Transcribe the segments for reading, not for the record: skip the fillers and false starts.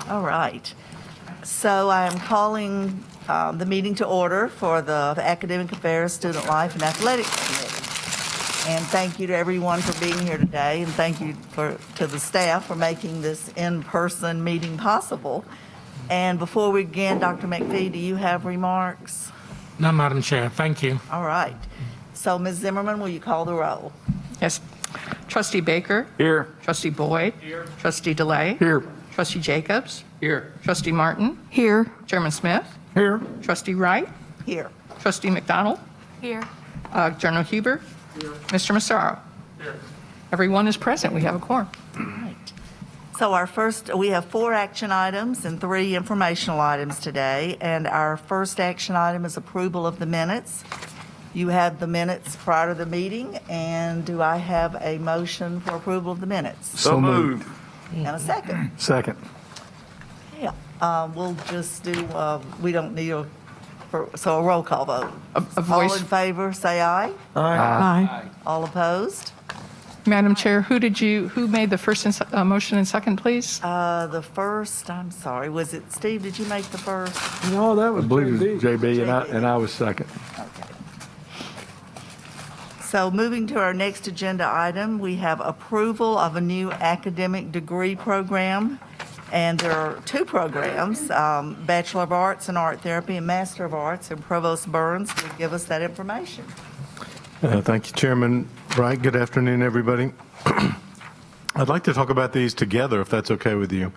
All right. So I am calling the meeting to order for the Academic Affairs, Student Life, and Athletics Committee. And thank you to everyone for being here today, and thank you to the staff for making this in-person meeting possible. And before we begin, Dr. McPhee, do you have remarks? No, Madam Chair. Thank you. All right. So, Ms. Zimmerman, will you call the roll? Yes. Trustee Baker. Here. Trustee Boyd. Here. Trustee DeLay. Here. Trustee Jacobs. Here. Trustee Martin. Here. Chairman Smith. Here. Trustee Wright. Here. Trustee McDonald. Here. General Huber. Here. Mr. Massaro. Here. Everyone is present. We have a quorum. Right. So we have 4 action items and 3 informational items today. And our first action item is approval of the minutes. You have the minutes prior to the meeting, and do I have a motion for approval of the minutes? So moved. And a second? Second. Yeah, we'll just do, we don't need a roll call vote. A All voice. in favor, say aye. Aye. All opposed? Madam Chair, who made the first motion and second, please? The first, I'm sorry, was it, Steve, did you make the first? No, that was JB. JB, and I was second. Okay. So moving to our next agenda item, we have approval of a new academic degree program. And there are 2 programs, Bachelor of Arts in Art Therapy and Master of Arts, and Provost Burns will give us that information. Thank you, Chairman Wright. Good afternoon, everybody. I'd like to talk about these together, if that's okay with you.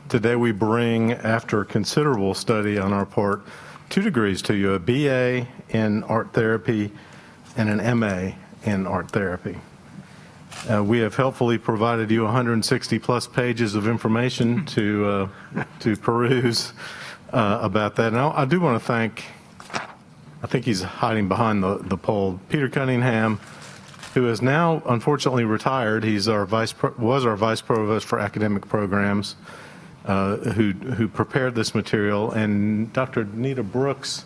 Today we bring, after considerable study on our part, 2 degrees to you, a BA in Art Therapy and an MA in Art Therapy. We have helpfully provided you 160 plus pages of information to peruse about that. Now, I do want to thank, I think he's hiding behind the pole, Peter Cunningham, who is now unfortunately retired. He's was our vice provost for academic programs, who prepared this material, and Dr. Nita Brooks,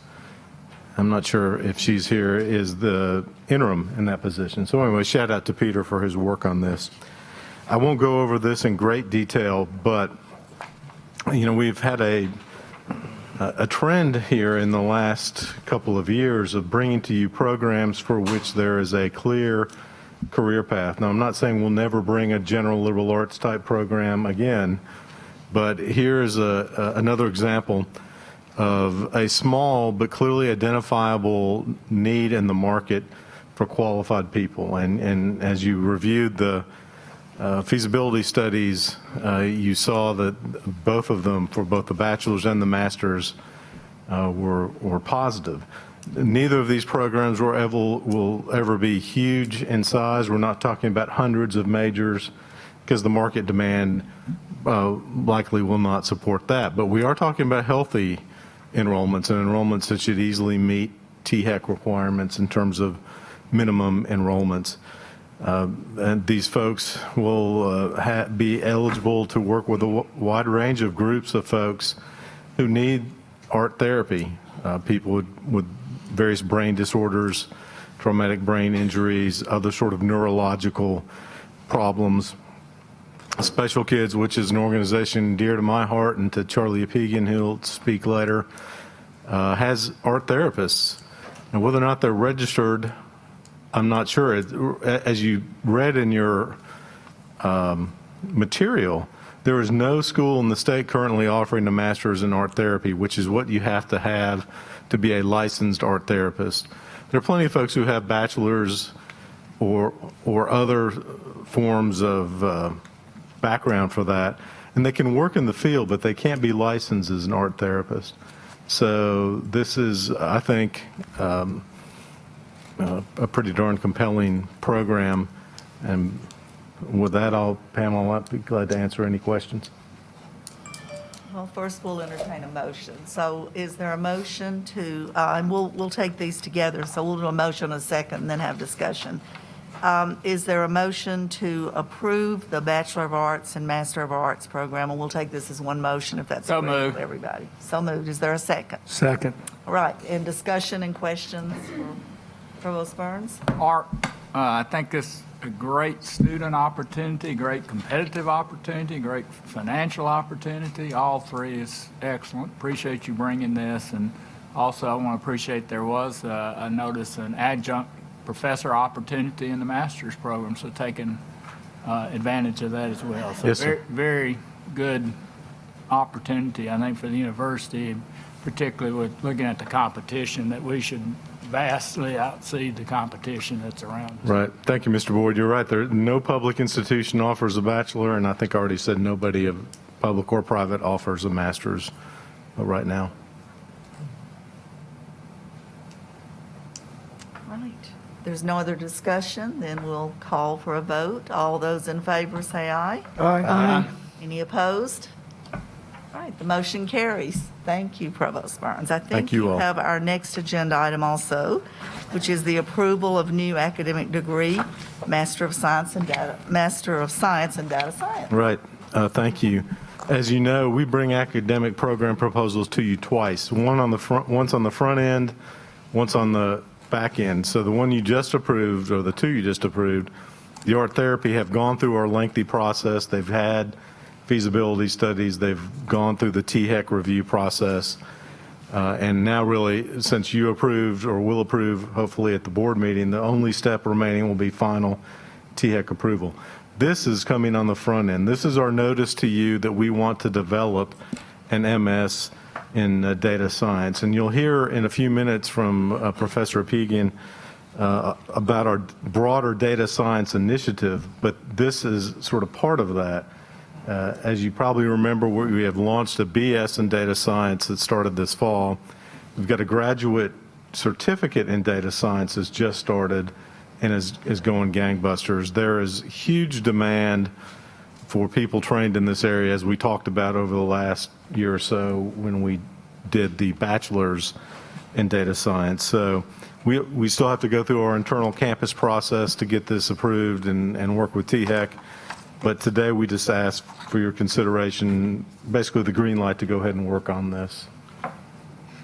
I'm not sure if she's here, is the interim in that position. So anyway, shout out to Peter for his work on this. I won't go over this in great detail, but we've had a trend here in the last couple of years of bringing to you programs for which there is a clear career path. Now, I'm not saying we'll never bring a general liberal arts type program again, but here's another example of a small but clearly identifiable need in the market for qualified people. And as you reviewed the feasibility studies, you saw that both of them, for both the bachelor's and the master's, were positive. Neither of these programs will ever be huge in size. We're not talking about hundreds of majors, because the market demand likely will not support that. But we are talking about healthy enrollments, and enrollments that should easily meet THEC requirements in terms of minimum enrollments. And these folks will be eligible to work with a wide range of groups of folks who need art therapy, people with various brain disorders, traumatic brain injuries, other sort of neurological problems. Special Kids, which is an organization dear to my heart and to Charlie Apigian, who'll speak later, has art therapists. And whether or not they're registered, I'm not sure. As you read in your material, there is no school in the state currently offering a master's in art therapy, which is what you have to be a licensed art therapist. There are plenty of folks who have bachelor's or other forms of background for that, and they can work in the field, but they can't be licensed as an art therapist. So this is, I think, a pretty darn compelling program. And with that, Pamela, I'll be glad to answer any questions. Well, first we'll entertain a motion. So is there a motion to, and we'll take these together, so we'll do a motion, a second, and then have discussion. Is there a motion to approve the Bachelor of Arts and Master of Arts program? And we'll take this as one motion if that's agreeable to everybody. So moved. Is there a second? Second. All right. In discussion and questions for Provost Burns? Art, I think this a great student opportunity, great competitive opportunity, great financial opportunity. All three is excellent. Appreciate you bringing this. And also, I want to appreciate there was, I noticed, an adjunct professor opportunity in the master's program, so taking advantage of that as well. So Yes, sir. very good opportunity, I think, for the university, particularly with looking at the competition, that we should vastly outseed the competition that's around us. Right. Thank you, Mr. Boyd. You're right. No public institution offers a bachelor, and I think I already said nobody of public or private offers a master's right now. Right. There's no other discussion, then we'll call for a vote. All those in favor say aye. Aye. Any opposed? All right, the motion carries. Thank you, Provost Burns. I Thank think you you all. have our next agenda item also, which is the approval of new academic degree, Master of Science in Data Science. Right. Thank you. As you know, we bring academic program proposals to you twice. Once on the front end, once on the back end. So the one you just approved, or the two you just approved, the art therapy have gone through our lengthy process. They've had feasibility studies. They've gone through the THEC review process. And now really, since you approved or will approve, hopefully at the board meeting, the only step remaining will be final THEC approval. This is coming on the front end. This is our notice to you that we want to develop an MS in data science. And you'll hear in a few minutes from Professor Apigian about our broader data science initiative, but this is sort of part of that. As you probably remember, we have launched a BS in data science that started this fall. We've got a graduate certificate in data science that's just started and is going gangbusters. There is huge demand for people trained in this area, as we talked about over the last year or so when we did the bachelor's in data science. So we still have to go through our internal campus process to get this approved and work with THEC. But today, we just ask for your consideration, basically the green light to go ahead and work on this.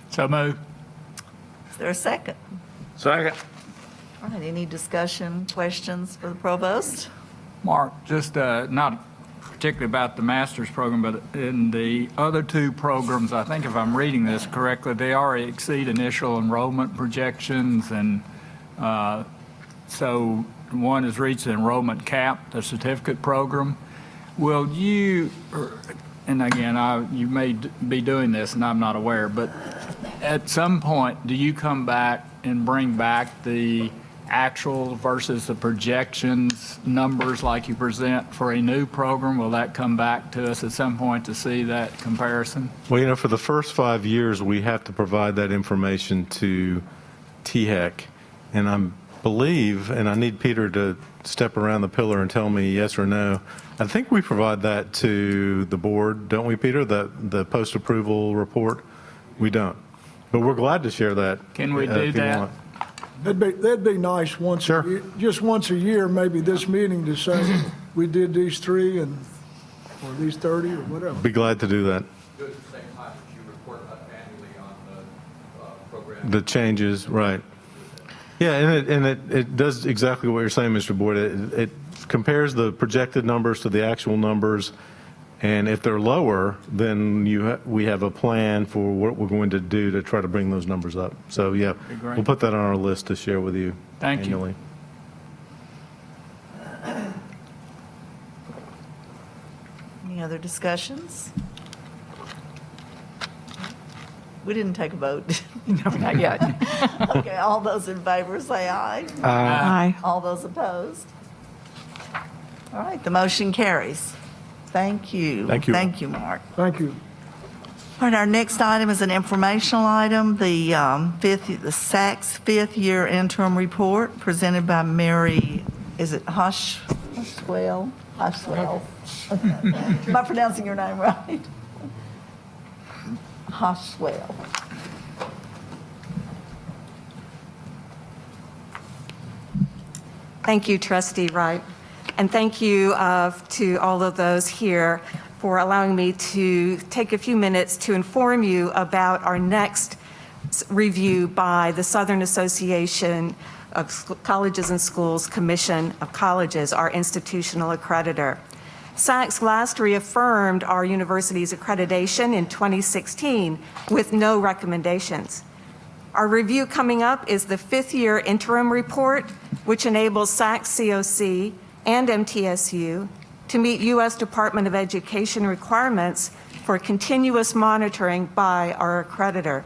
So move. Is there a second? Second. All right, any discussion, questions for the provost? Mark, just not particularly about the master's program, but in the other two programs, I think if I'm reading this correctly, they already exceed initial enrollment projections, and so one has reached the enrollment cap, the certificate program. Will you, and again, you may be doing this and I'm not aware, but at some point, do you come back and bring back the actual versus the projections numbers like you present for a new program? Will that come back to us at some point to see that comparison? Well, for the first 5 years, we have to provide that information to THEC, and I believe, and I need Peter to step around the pillar and tell me yes or no, I think we provide that to the board, don't we, Peter, the post-approval report? We don't. But we're glad to share that. Can we do if you that? want. That'd be nice once, Sure. just once a year, maybe this meeting to say, we did these 3 or these 30 or whatever. Be glad to do that. Do it at the same time as you report annually on the program. The changes, right. Yeah, and it does exactly what you're saying, Mr. Boyd. It compares the projected numbers to the actual numbers, and if they're lower, then we have a plan for what we're going to do to try to bring those numbers up. So, yeah, great. we'll put that on our list to share with you Thank you. annually. Any other discussions? We didn't take a vote. No, not yet. Okay, all those in favor say aye. Aye. All those opposed? All right, the motion carries. Thank you. Thank you. Thank you, Mark. Thank you. All right, our next item is an informational item, the SACS fifth-year interim report presented by Mary, is it Hoshwell? Hoshwell. Am I pronouncing your name right? Hoshwell. Thank you, Trustee Wright. And thank you to all of those here for allowing me to take a few minutes to inform you about our next review by the Southern Association Colleges and Schools Commission of Colleges, our institutional accreditor. SACS last reaffirmed our university's accreditation in 2016 with no recommendations. Our review coming up is the fifth-year interim report, which enables SACS COC and MTSU to meet U.S. Department of Education requirements for continuous monitoring by our accreditor.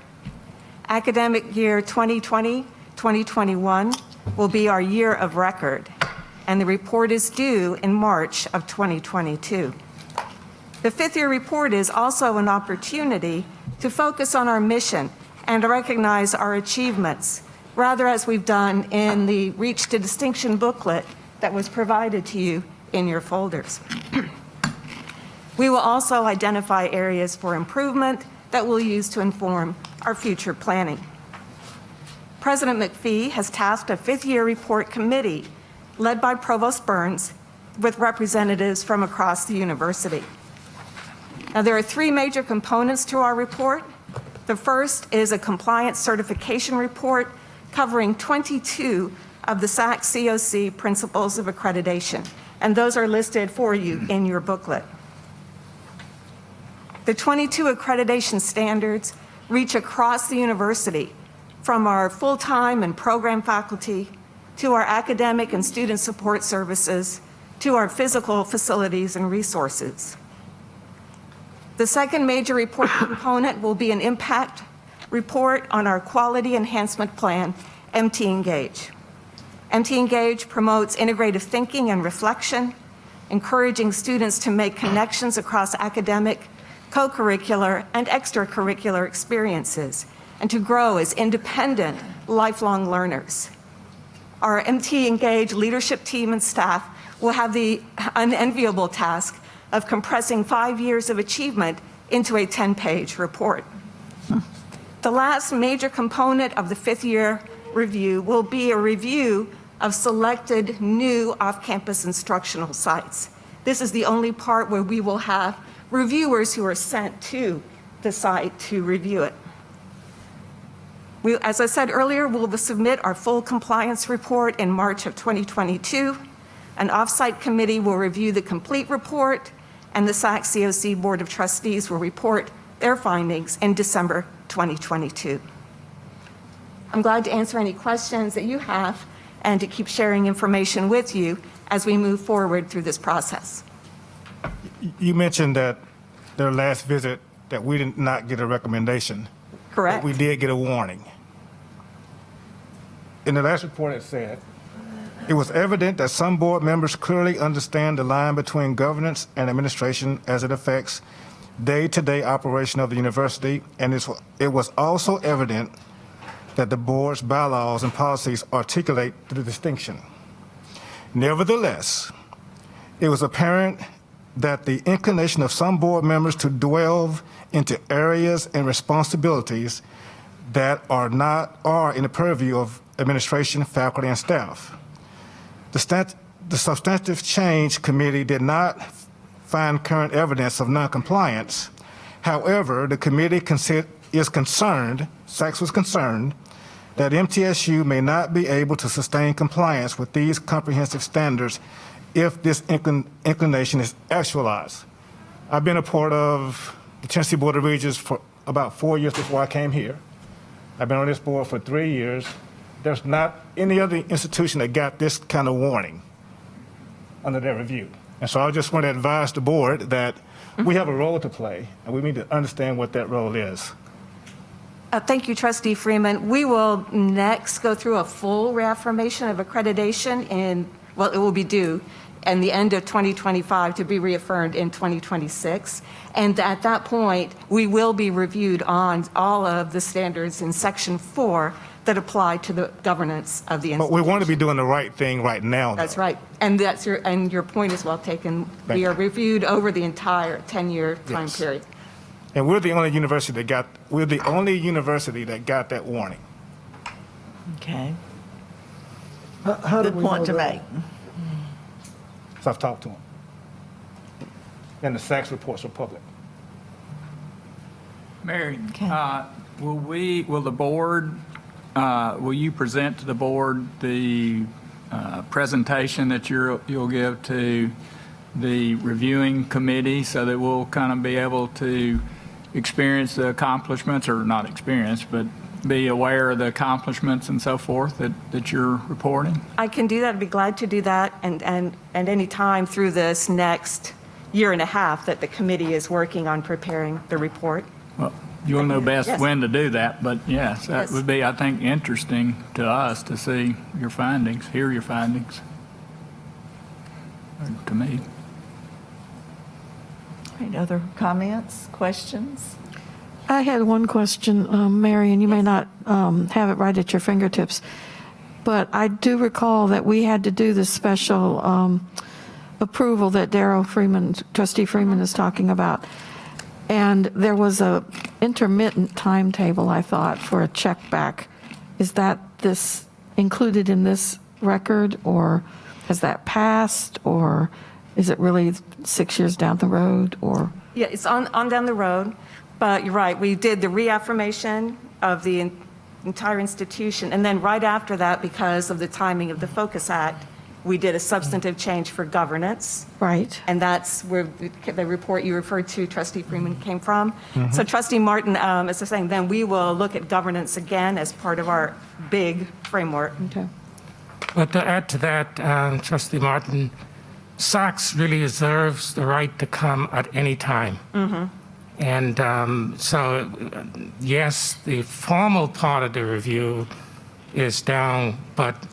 Academic year 2020-2021 will be our year of record, and the report is due in March of 2022. The fifth-year report is also an opportunity to focus on our mission and to recognize our achievements, rather as we've done in the Reach to Distinction booklet that was provided to you in your folders. We will also identify areas for improvement that we'll use to inform our future planning. President McPhee has tasked a fifth-year report committee led by Provost Burns with representatives from across the university. Now, there are three major components to our report. The first is a compliance certification report covering 22 of the SACS COC principles of accreditation, and those are listed for you in your booklet. The 22 accreditation standards reach across the university, from our full-time and program faculty to our academic and student support services to our physical facilities and resources. The second major report component will be an impact report on our quality enhancement plan, MT Engage. MT Engage promotes integrative thinking and reflection, encouraging students to make connections across academic, co-curricular, and extracurricular experiences, and to grow as independent, lifelong learners. Our MT Engage leadership team and staff will have the unenviable task of compressing 5 years of achievement into a 10-page report. The last major component of the fifth-year review will be a review of selected new off-campus instructional sites. This is the only part where we will have reviewers who are sent to the site to review it. As I said earlier, we'll submit our full compliance report in March of 2022. An off-site committee will review the complete report, and the SACS COC Board of Trustees will report their findings in December 2022. I'm glad to answer any questions that you have and to keep sharing information with you as we move forward through this process. You mentioned that their last visit that we did not get a recommendation. Correct? But we did get a warning. In the last report it said, it was evident that some board members clearly understand the line between governance and administration as it affects day-to-day operation of the university, and it was also evident that the board's bylaws and policies articulate the distinction. Nevertheless, it was apparent that the inclination of some board members to delve into areas and responsibilities that are in the purview of administration, faculty, and staff. The Substantive Change Committee did not find current evidence of noncompliance. However, the committee is concerned, SACS was concerned, that MTSU may not be able to sustain compliance with these comprehensive standards if this inclination is actualized. I've been a part of the Tennessee Board of Regents for about 4 years before I came here. I've been on this board for 3 years. There's not any other institution that got this kind of warning under their review. And so I just want to advise the board that we have a role to play, and we need to understand what that role is. Thank you, Trustee Freeman. We will next go through a full reaffirmation of accreditation it will be due in the end of 2025 to be reaffirmed in 2026. And at that point, we will be reviewed on all of the standards in Section 4 that apply to the governance of the institution. But we want to be doing the right thing right now, though. That's right. And your point is well taken. We are reviewed over the entire 10-year time period. And we're the only university that got that warning. Okay. How do Good we point know to that? make. So I've talked to them. And the SACS reports are public. Mary, Okay. will the board will you present to the board the presentation that you'll give to the reviewing committee so that we'll kind of be able to experience the accomplishments, or not experience, but be aware of the accomplishments and so forth that you're reporting? I can do that. I'd be glad to do that. And any time through this next year and a half that the committee is working on preparing the report. Well, you'll know best Yes. when to do that, but yes, that Yes. would be, I think, interesting to us to see your findings, hear your findings, to me. All right, other comments, questions? I had one question, Mary, and you may not have it right at your fingertips, but I do recall that we had to do this special approval that Darrell Freeman, Trustee Freeman is talking about. And there was a intermittent timetable, I thought, for a check back. Is that this included in this record, or has that passed, or is it really 6 years down the road, or? Yeah, it's on down the road, but you're right. We did the reaffirmation of the entire institution, and then right after that, because of the timing of the Focus Act, we did a substantive change for governance. Right. And that's where the report you referred to, Trustee Freeman, came from. So Trustee Martin, as I was saying, then we will look at governance again as part of our big framework. Okay. But to add to that, Trustee Martin, SACS really reserves the right to come at any time. And so, yes, the formal part of the review is down, but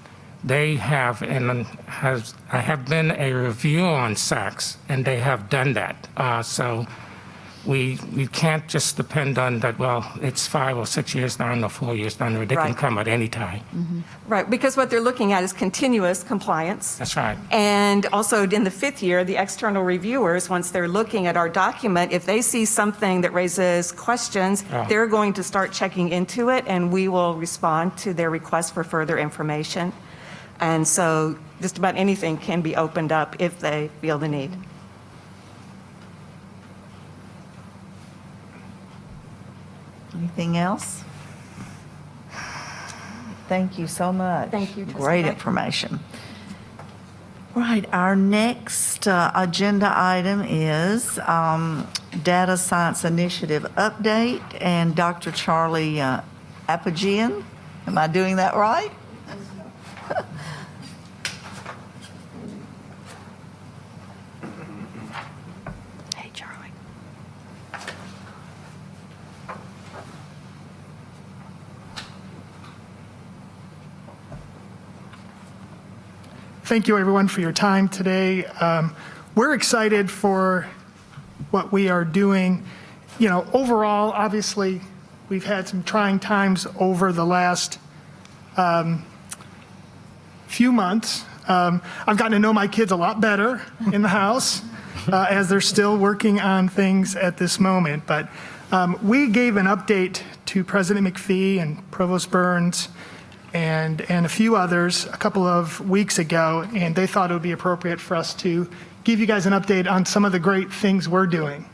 they have, and I have been a review on SACS, and they have done that. So we can't just depend on that, well, it's 5 or 6 years down or 4 years down the road. They can Right. come at any time. Right, because what they're looking at is continuous compliance. That's right. And also in the 5th year, the external reviewers, once they're looking at our document, if they see something that raises questions, Yeah. they're going to start checking into it, and we will respond to their request for further information. And so just about anything can be opened up if they feel the need. Anything else? Thank you so much. Thank you, Trustee Great Wright. information. Right, our next agenda item is Data Science Initiative update, and Dr. Charlie Apagian. Am I doing that right? Hey, Charlie. Thank you, everyone, for your time today. We're excited for what we are doing. You know, overall, obviously, we've had some trying times over the last few months. I've gotten to know my kids a lot better in the house as they're still working on things at this moment. But we gave an update to President McPhee and Provost Burns and a few others a couple of weeks ago, and they thought it would be appropriate for us to give you guys an update on some of the great things we're doing.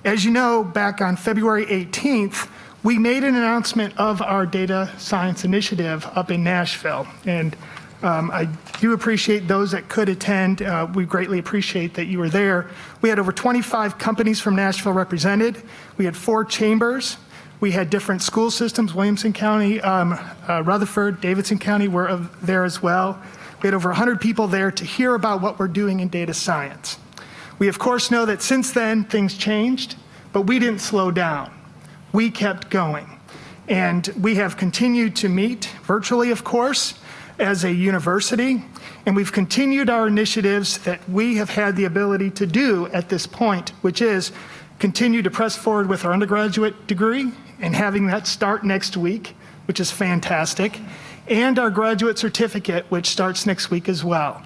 As you know, back on February 18th, we made an announcement of our data science initiative up in Nashville, and I do appreciate those that could attend. We greatly appreciate that you were there. We had over 25 companies from Nashville represented. We had 4 chambers. We had different school systems. Williamson County, Rutherford, Davidson County were there as well. We had over 100 people there to hear about what we're doing in data science. We, of course, know that since then, things changed, but we didn't slow down. We kept going. And we have continued to meet virtually, of course, as a university, and we've continued our initiatives that we have had the ability to do at this point, which is continue to press forward with our undergraduate degree and having that start next week, which is fantastic, and our graduate certificate, which starts next week as well.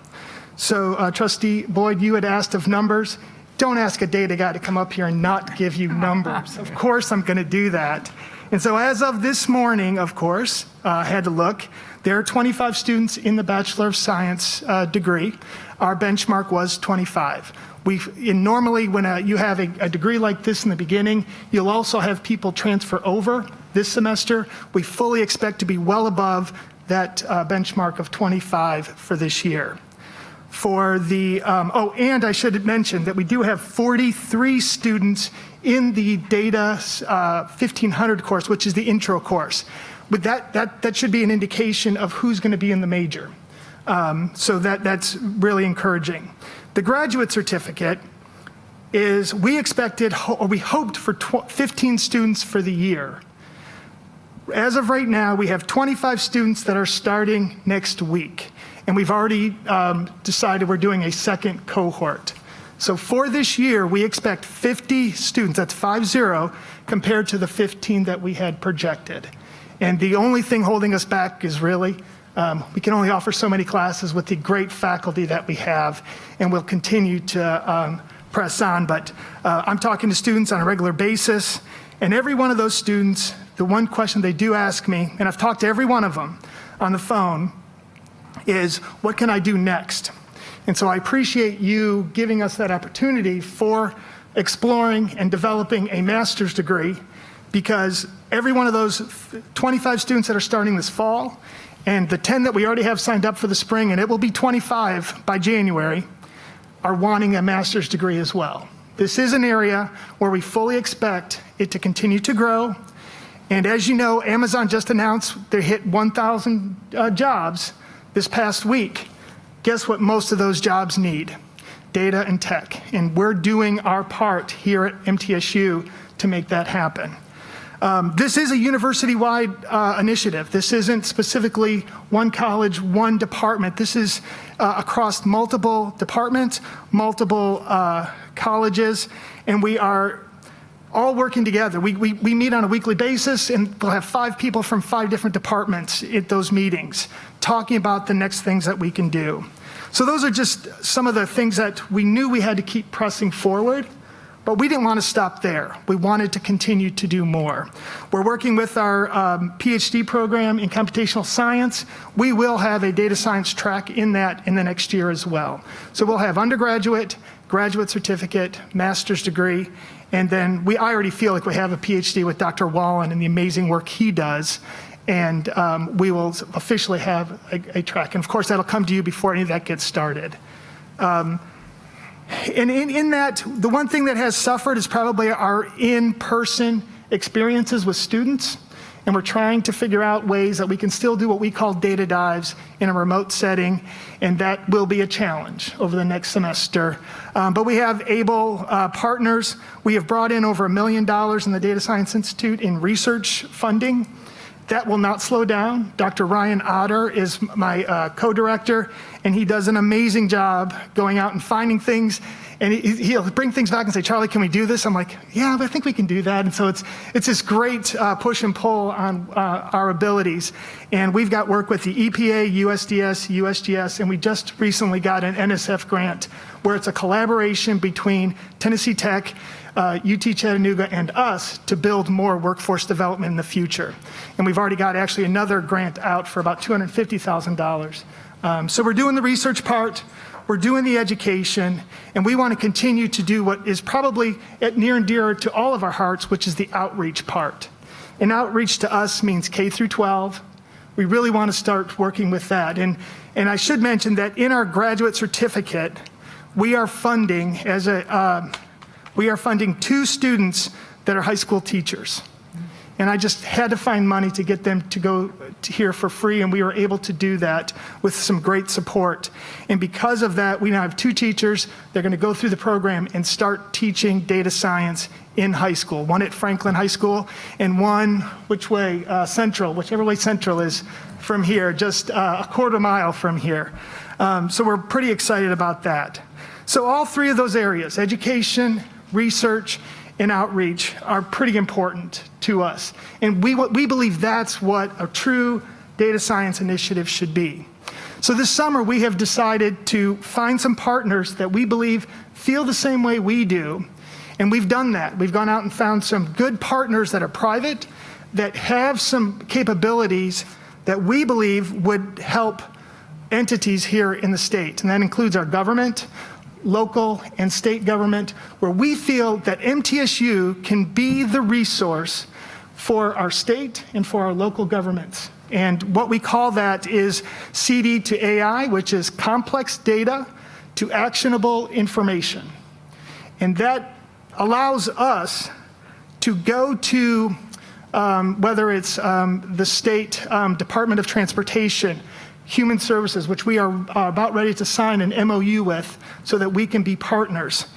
So, Trustee Boyd, you had asked of numbers. Don't ask a data guy to come up here and not give you numbers. Of course I'm going to do that. And so as of this morning, of course, I had to look. There are 25 students in the Bachelor of Science degree. Our benchmark was 25. Normally, when you have a degree like this in the beginning, you'll also have people transfer over this semester. We fully expect to be well above that benchmark of 25 for this year. For the, and I should mention that we do have 43 students in the Data 1500 course, which is the intro course. With that should be an indication of who's going to be in the major. So that's really encouraging. The graduate certificate is, we expected, or we hoped for 15 students for the year. As of right now, we have 25 students that are starting next week. And we've already decided we're doing a second cohort. So for this year, we expect 50 students, that's 50, compared to the 15 that we had projected. And the only thing holding us back is really, we can only offer so many classes with the great faculty that we have, and we'll continue to press on. But I'm talking to students on a regular basis, and every one of those students, the one question they do ask me, and I've talked to every one of them on the phone, is what can I do next? And so I appreciate you giving us that opportunity for exploring and developing a master's degree, because every one of those 25 students that are starting this fall, and the 10 that we already have signed up for the spring, and it will be 25 by January, are wanting a master's degree as well. This is an area where we fully expect it to continue to grow. And as you know, Amazon just announced they hit 1,000 jobs this past week. Guess what most of those jobs need? Data and tech. And we're doing our part here at MTSU to make that happen. This is a university-wide initiative. This isn't specifically one college, one department. This is across multiple departments, multiple colleges, and we are all working together. We meet on a weekly basis, and we'll have 5 people from 5 different departments at those meetings talking about the next things that we can do. So those are just some of the things that we knew we had to keep pressing forward, but we didn't want to stop there. We wanted to continue to do more. We're working with our PhD program in computational science. We will have a data science track in that in the next year as well. So we'll have undergraduate, graduate certificate, master's degree, and then I already feel like we have a PhD with Dr. Wallen and the amazing work he does. And we will officially have a track. And of course, that'll come to you before any of that gets started. And in that, the one thing that has suffered is probably our in-person experiences with students. And we're trying to figure out ways that we can still do what we call data dives in a remote setting. And that will be a challenge over the next semester. But we have able partners. We have brought in over $1 million in the Data Science Institute in research funding. That will not slow down. Dr. Ryan Otter is my co-director, and he does an amazing job going out and finding things. And he'll bring things back and say, Charlie, can we do this? I'm like, yeah, I think we can do that. And so it's this great push and pull on our abilities. And we've got work with the EPA, USDS, USGS, and we just recently got an NSF grant where it's a collaboration between Tennessee Tech, UT Chattanooga, and us to build more workforce development in the future. And we've already got actually another grant out for about $250,000. So we're doing the research part, we're doing the education, and we want to continue to do what is probably near and dear to all of our hearts, which is the outreach part. And outreach to us means K through 12. We really want to start working with that. And I should mention that in our graduate certificate, we are funding 2 students that are high school teachers. And I just had to find money to get them to go to here for free, and we were able to do that with some great support. And because of that, we now have 2 teachers. They're going to go through the program and start teaching data science in high school. One at Franklin High School, and one, Central, whichever way Central is from here, just a quarter mile from here. So we're pretty excited about that. So all 3 of those areas, education, research, and outreach, are pretty important to us. And we believe that's what a true data science initiative should be. So this summer, we have decided to find some partners that we believe feel the same way we do. And we've done that. We've gone out and found some good partners that are private, that have some capabilities that we believe would help entities here in the state. And that includes our government, local and state government, where we feel that MTSU can be the resource for our state and for our local governments. And what we call that is CD to AI, which is complex data to actionable information. And that allows us to go to whether it's the State Department of Transportation, Human Services, which we are about ready to sign an MOU with so that we can be partners.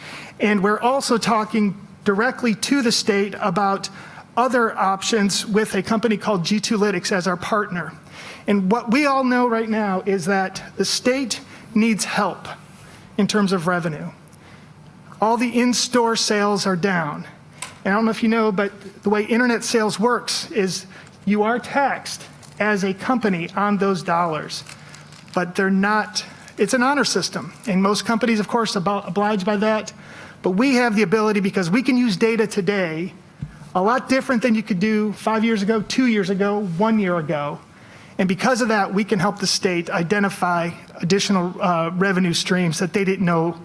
And we're also talking directly to the state about other options with a company called G2lytics as our partner. And what we all know right now is that the state needs help in terms of revenue. All the in-store sales are down. And I don't know if you know, but the way internet sales works is you are taxed as a company on those dollars, but they're not, it's an honor system. And most companies, of course, oblige by that. But we have the ability, because we can use data today, a lot different than you could do 5 years ago, 2 years ago, 1 year ago. And because of that, we can help the state identify additional revenue streams that they didn't know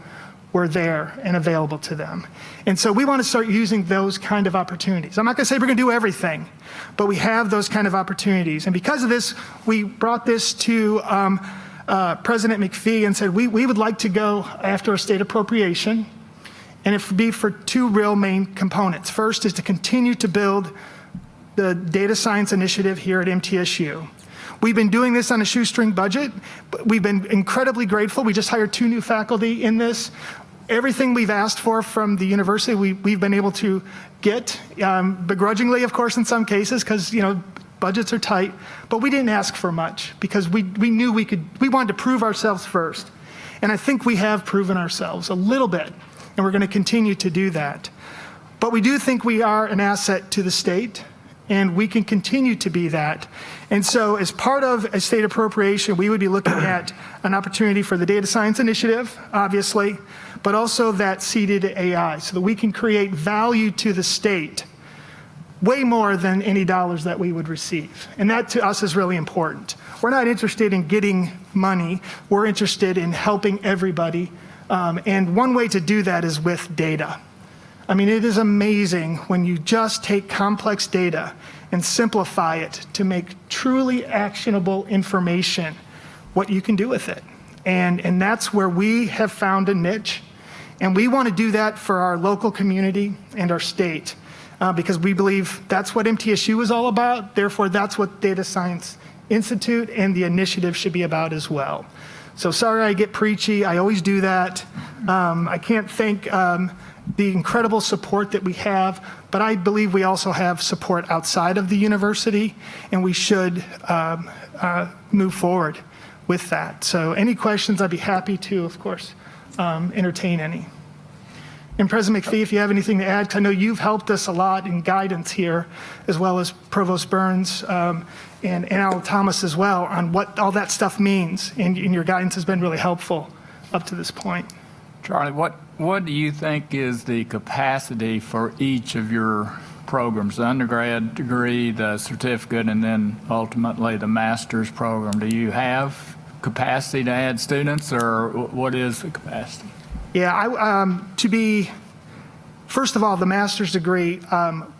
were there and available to them. And so we want to start using those kind of opportunities. I'm not going to say we're going to do everything, but we have those kind of opportunities. And because of this, we brought this to President McPhee and said, we would like to go after a state appropriation, and it would be for two real main components. First is to continue to build the data science initiative here at MTSU. We've been doing this on a shoestring budget, but we've been incredibly grateful. We just hired 2 new faculty in this. Everything we've asked for from the university, we've been able to get, begrudgingly, of course, in some cases, because, you know, budgets are tight, but we didn't ask for much because we knew we wanted to prove ourselves first. And I think we have proven ourselves a little bit, and we're going to continue to do that. But we do think we are an asset to the state, and we can continue to be that. And so as part of a state appropriation, we would be looking at an opportunity for the data science initiative, obviously, but also that CD to AI, so that we can create value to the state way more than any dollars that we would receive. And that to us is really important. We're not interested in getting money. We're interested in helping everybody. And one way to do that is with data. I mean, it is amazing when you just take complex data and simplify it to make truly actionable information, what you can do with it. And that's where we have found a niche. And we want to do that for our local community and our state, because we believe that's what MTSU is all about. Therefore, that's what Data Science Institute and the initiative should be about as well. So sorry I get preachy. I always do that. I can't thank the incredible support that we have, but I believe we also have support outside of the university, and we should move forward with that. So any questions, I'd be happy to, of course, entertain any. And President McPhee, if you have anything to add, 'cause I know you've helped us a lot in guidance here, as well as Provost Burns and Al Thomas as well, on what all that stuff means, and your guidance has been really helpful up to this point. Charlie, what do you think is the capacity for each of your programs, the undergrad degree, the certificate, and then ultimately the master's program? Do you have capacity to add students, or what is the capacity? Yeah, first of all, the master's degree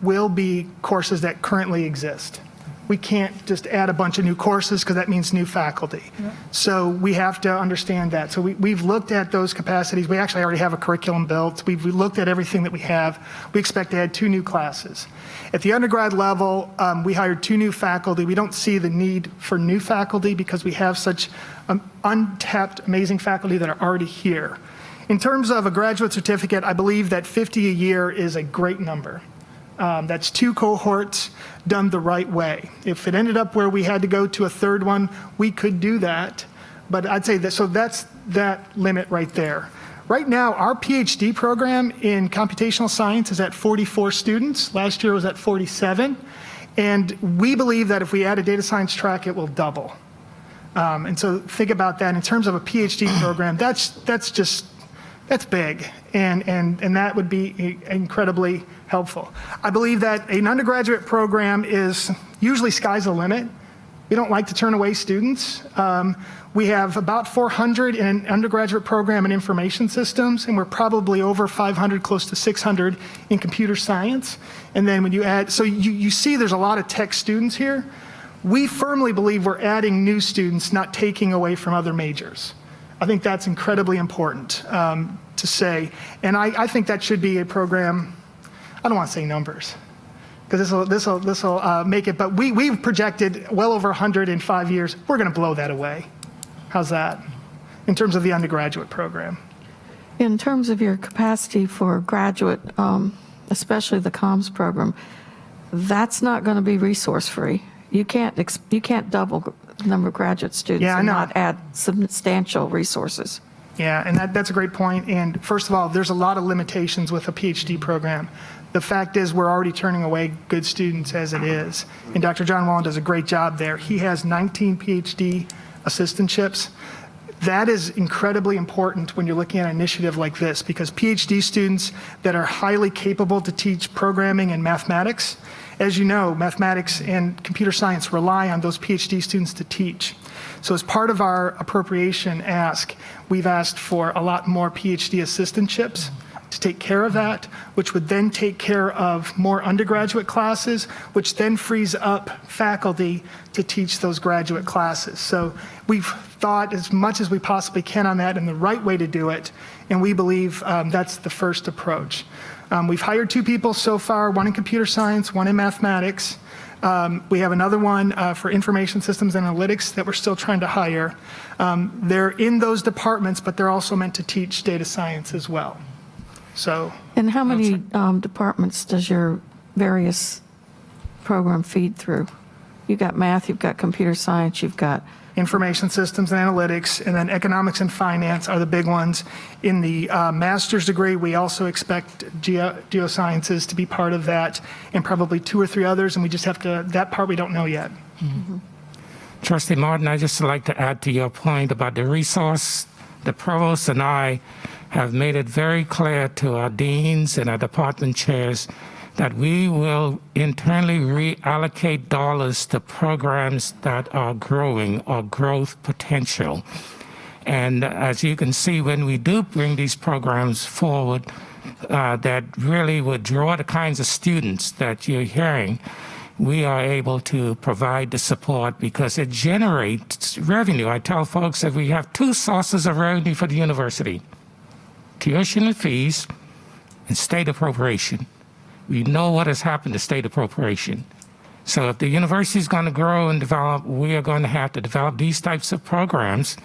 will be courses that currently exist. We can't just add a bunch of new courses because that means new faculty. Yeah. So we have to understand that. So we've looked at those capacities. We actually already have a curriculum built. We've looked at everything that we have. We expect to add 2 new classes. At the undergrad level, we hired 2 new faculty. We don't see the need for new faculty because we have such untapped, amazing faculty that are already here. In terms of a graduate certificate, I believe that 50 a year is a great number. That's 2 cohorts done the right way. If it ended up where we had to go to a 3rd one, we could do that. But I'd say that, so that's that limit right there. Right now, our PhD program in computational science is at 44 students. Last year was at 47. And we believe that if we add a data science track, it will double. And so think about that in terms of a PhD program. That's big, and that would be incredibly helpful. I believe that an undergraduate program is usually sky's the limit. We don't like to turn away students. We have about 400 in an undergraduate program in information systems, and we're probably over 500, close to 600 in computer science. And then when you add, so you see there's a lot of tech students here. We firmly believe we're adding new students, not taking away from other majors. I think that's incredibly important to say. And I think that should be a program, I don't want to say numbers, because this will make it, but we've projected well over 100 in 5 years. We're going to blow that away. How's that in terms of the undergraduate program? In terms of your capacity for graduate, especially the comms program, that's not going to be resource free. You can't double the number of graduate students Yeah, I and know. not add substantial resources. Yeah, and that's a great point. And first of all, there's a lot of limitations with a PhD program. The fact is we're already turning away good students as it is. And Dr. John Wallen does a great job there. He has 19 PhD assistantships. That is incredibly important when you're looking at an initiative like this, because PhD students that are highly capable to teach programming and mathematics, as you know, mathematics and computer science rely on those PhD students to teach. So as part of our appropriation ask, we've asked for a lot more PhD assistantships to take care of that, which would then take care of more undergraduate classes, which then frees up faculty to teach those graduate classes. So we've thought as much as we possibly can on that and the right way to do it, and we believe that's the first approach. We've hired 2 people so far, one in computer science, one in mathematics. We have another one for information systems analytics that we're still trying to hire. They're in those departments, but they're also meant to teach data science as well. So, And how many departments does your various program feed through? You've got math, you've got computer science, you've got information systems and analytics, and then economics and finance are the big ones. In the master's degree, we also expect geosciences to be part of that, and probably 2 or 3 others, and we just have to, that part we don't know yet. Mm-hmm. Trustee Martin, I'd just like to add to your point about the resource. The provost and I have made it very clear to our deans and our department chairs that we will internally reallocate dollars to programs that are growing or growth potential. And as you can see, when we do bring these programs forward that really would draw the kinds of students that you're hearing, we are able to provide the support because it generates revenue. I tell folks that we have 2 sources of revenue for the university: tuition and fees and state appropriation. We know what has happened to state appropriation. So if the university is going to grow and develop, we are going to have to develop these types of programs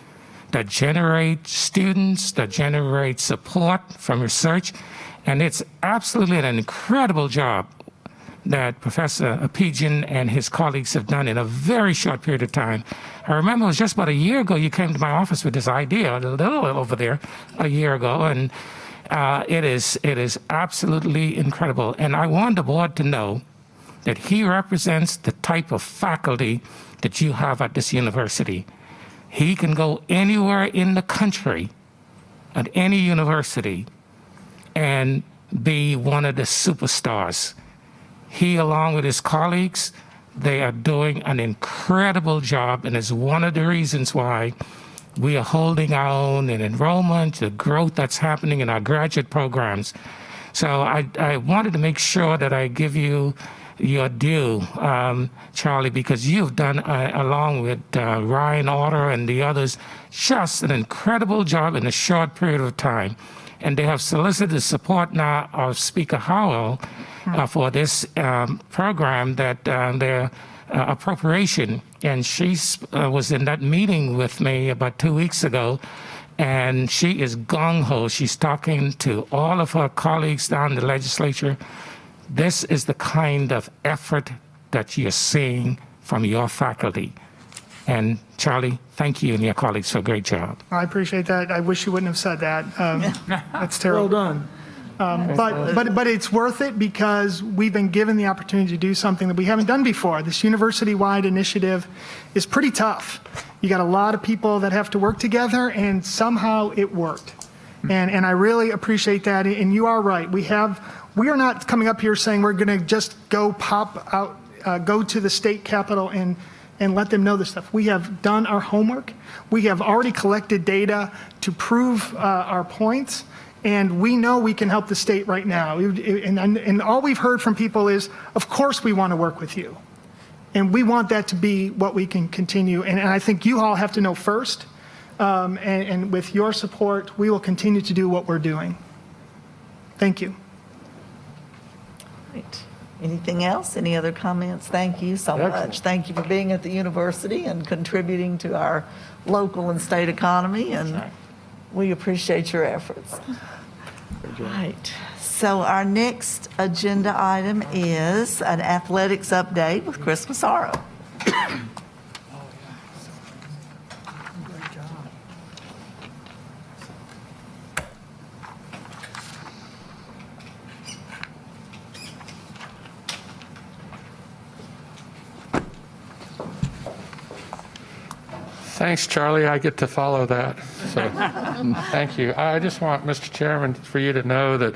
that generate students, that generate support from research. And it's absolutely an incredible job that Professor Apijan and his colleagues have done in a very short period of time. I remember it was just about a year ago you came to my office with this idea, a little over there, a year ago, and it is absolutely incredible. And I want the board to know that he represents the type of faculty that you have at this university. He can go anywhere in the country, at any university, and be one of the superstars. He, along with his colleagues, they are doing an incredible job, and it's one of the reasons why we are holding our own in enrollment, the growth that's happening in our graduate programs. So I wanted to make sure that I give you your due, Charlie, because you've done, along with Ryan Order and the others, just an incredible job in a short period of time. And they have solicited the support now of Speaker Howell for this program that their appropriation. And she was in that meeting with me about 2 weeks ago, and she is gung-ho. She's talking to all of her colleagues down in the legislature. This is the kind of effort that you're seeing from your faculty. And Charlie, thank you and your colleagues for a great job. I appreciate that. I wish you wouldn't have said that. That's terrible. Well done. But it's worth it because we've been given the opportunity to do something that we haven't done before. This university-wide initiative is pretty tough. You got a lot of people that have to work together, and somehow it worked. And I really appreciate that. And you are right. We are not coming up here saying we're going to just go pop out, go to the state capitol and and let them know this stuff. We have done our homework. We have already collected data to prove our points, and we know we can help the state right now. And all we've heard from people is, of course we want to work with you. And we want that to be what we can continue. And I think you all have to know first, and with your support, we will continue to do what we're doing. Thank you. Right. Anything else? Any other comments? Thank you so much. Thank you for being at the university and contributing to our local and state economy, and we appreciate your efforts. Right. So our next agenda item is an athletics update with Chris Massaro. Thanks, Charlie. I get to follow that. So thank you. I just want, Mr. Chairman, for you to know that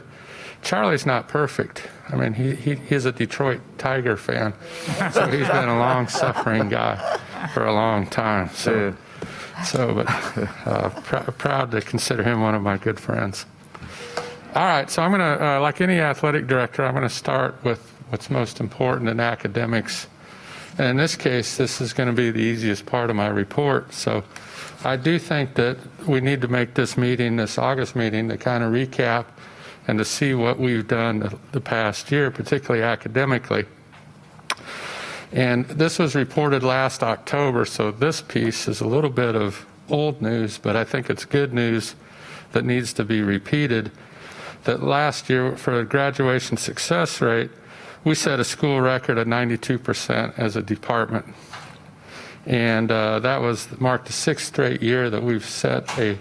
Charlie's not perfect. I mean, he's a Detroit Tiger fan, so he's been a long-suffering guy for a long time. But proud to consider him one of my good friends. All right, so I'm going to, like any athletic director, I'm going to start with what's most important in academics. And in this case, this is going to be the easiest part of my report. So I do think that we need to make this meeting, this August meeting, to kind of recap and to see what we've done the past year, particularly academically. And this was reported last October, so this piece is a little bit of old news, but I think it's good news that needs to be repeated. That last year, for a graduation success rate, we set a school record of 92% as a department. And that marked the 6th straight year that we've set a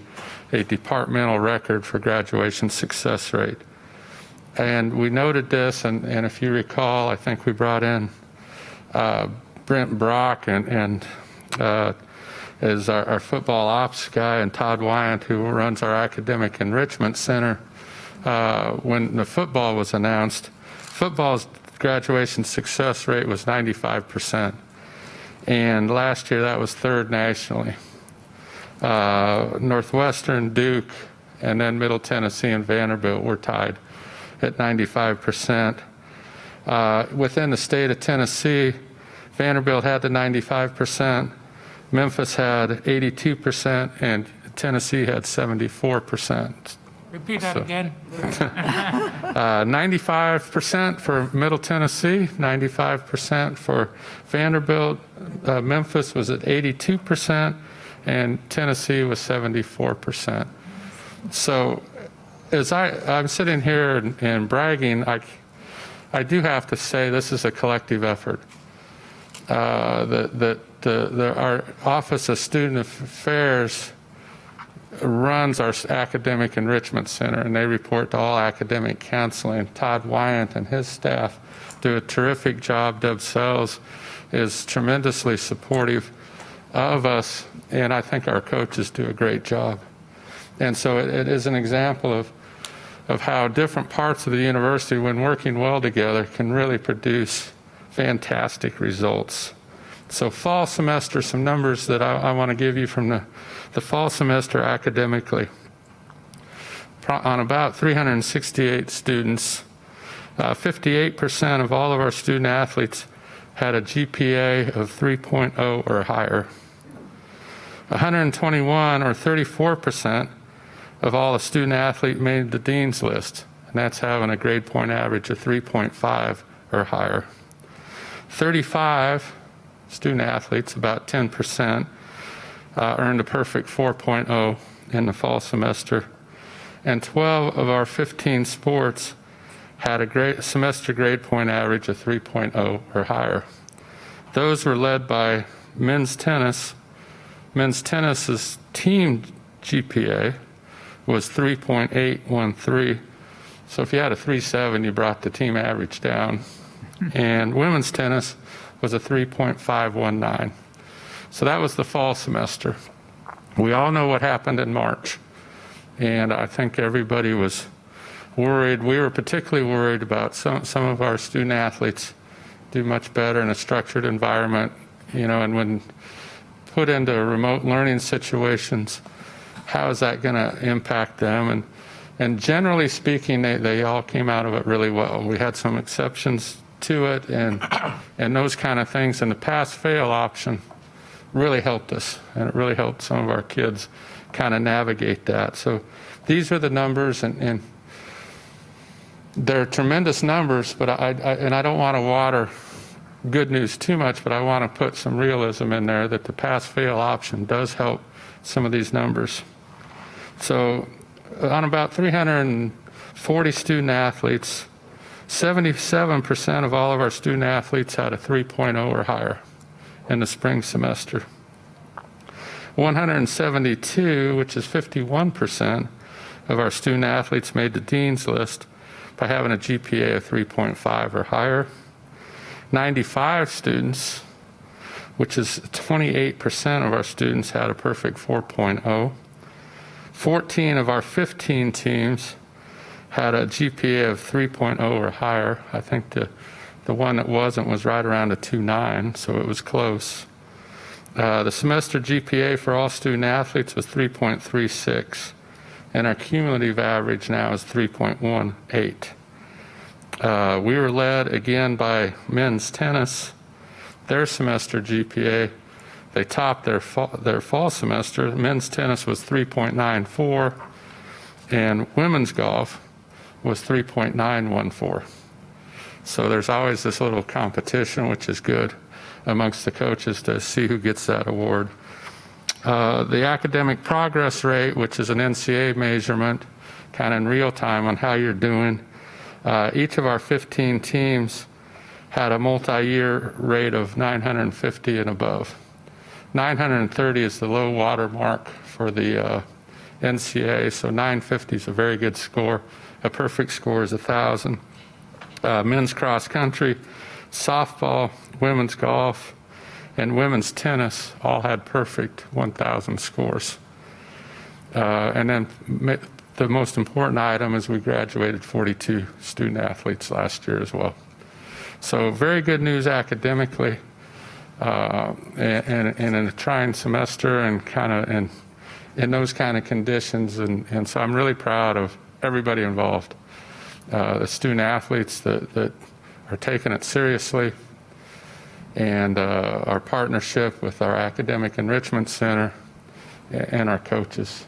departmental record for graduation success rate. And we noted this, and if you recall, I think we brought in Brent Brock and is our football ops guy, and Todd Wyant, who runs our academic enrichment center. When the football was announced, football's graduation success rate was 95%. And last year that was 3rd nationally. Northwestern, Duke, and then Middle Tennessee and Vanderbilt were tied at 95%. Within the state of Tennessee, Vanderbilt had the 95%, Memphis had 82%, and Tennessee had 74%. Repeat that again. 95% for Middle Tennessee, 95% for Vanderbilt. Memphis was at 82%, and Tennessee was 74%. So as I'm sitting here and bragging, I do have to say this is a collective effort. Our Office of Student Affairs runs our academic enrichment center, and they report to all academic counseling. Todd Wyant and his staff do a terrific job. Deb Sells is tremendously supportive of us, and I think our coaches do a great job. And so it is an example of how different parts of the university, when working well together, can really produce fantastic results. So fall semester, some numbers that I want to give you from the fall semester academically. On about 368 students, 58% of all of our student athletes had a GPA of 3.0 or higher. 121 or 34% of all the student athletes made the dean's list, and that's having a grade point average of 3.5 or higher. 35 student athletes, about 10%, earned a perfect 4.0 in the fall semester, and 12 of our 15 sports had a semester grade point average of 3.0 or higher. Those were led by men's tennis. Men's tennis's team GPA was 3.813. So if you had a 3.7, you brought the team average down. And women's tennis was a 3.519. So that was the fall semester. We all know what happened in March. And I think everybody was worried. We were particularly worried about some of our student athletes do much better in a structured environment, and when put into remote learning situations, how is that going to impact them? And generally speaking, they all came out of it really well. We had some exceptions to it and those kind of things. And the pass-fail option really helped us, and it really helped some of our kids kind of navigate that. So these are the numbers, and they're tremendous numbers, but I don't want to water good news too much, but I want to put some realism in there that the pass-fail option does help some of these numbers. So on about 340 student athletes, 77% of all of our student athletes had a 3.0 or higher in the spring semester. 172, which is 51% of our student athletes, made the dean's list by having a GPA of 3.5 or higher. 95 students, which is 28% of our students, had a perfect 4.0. 14 of our 15 teams had a GPA of 3.0 or higher. I think the one that wasn't was right around a 2.9, so it was close. The semester GPA for all student athletes was 3.36, and our cumulative average now is 3.18. We were led again by men's tennis. Their semester GPA, they topped their fall semester. Men's tennis was 3.94, and women's golf was 3.914. So there's always this little competition, which is good amongst the coaches to see who gets that award. The academic progress rate, which is an NCAA measurement, kind of in real time on how you're doing. Each of our 15 teams had a multi-year rate of 950 and above. 930 is the low water mark for the NCAA, so 950 is a very good score. A perfect score is 1,000. Men's cross country, softball, women's golf, and women's tennis all had perfect 1,000 scores. And then the most important item is we graduated 42 student athletes last year as well. So very good news academically, and in a trying semester and kind of in those kind of conditions. And so I'm really proud of everybody involved. The student athletes that are taking it seriously, and our partnership with our Academic Enrichment Center and our coaches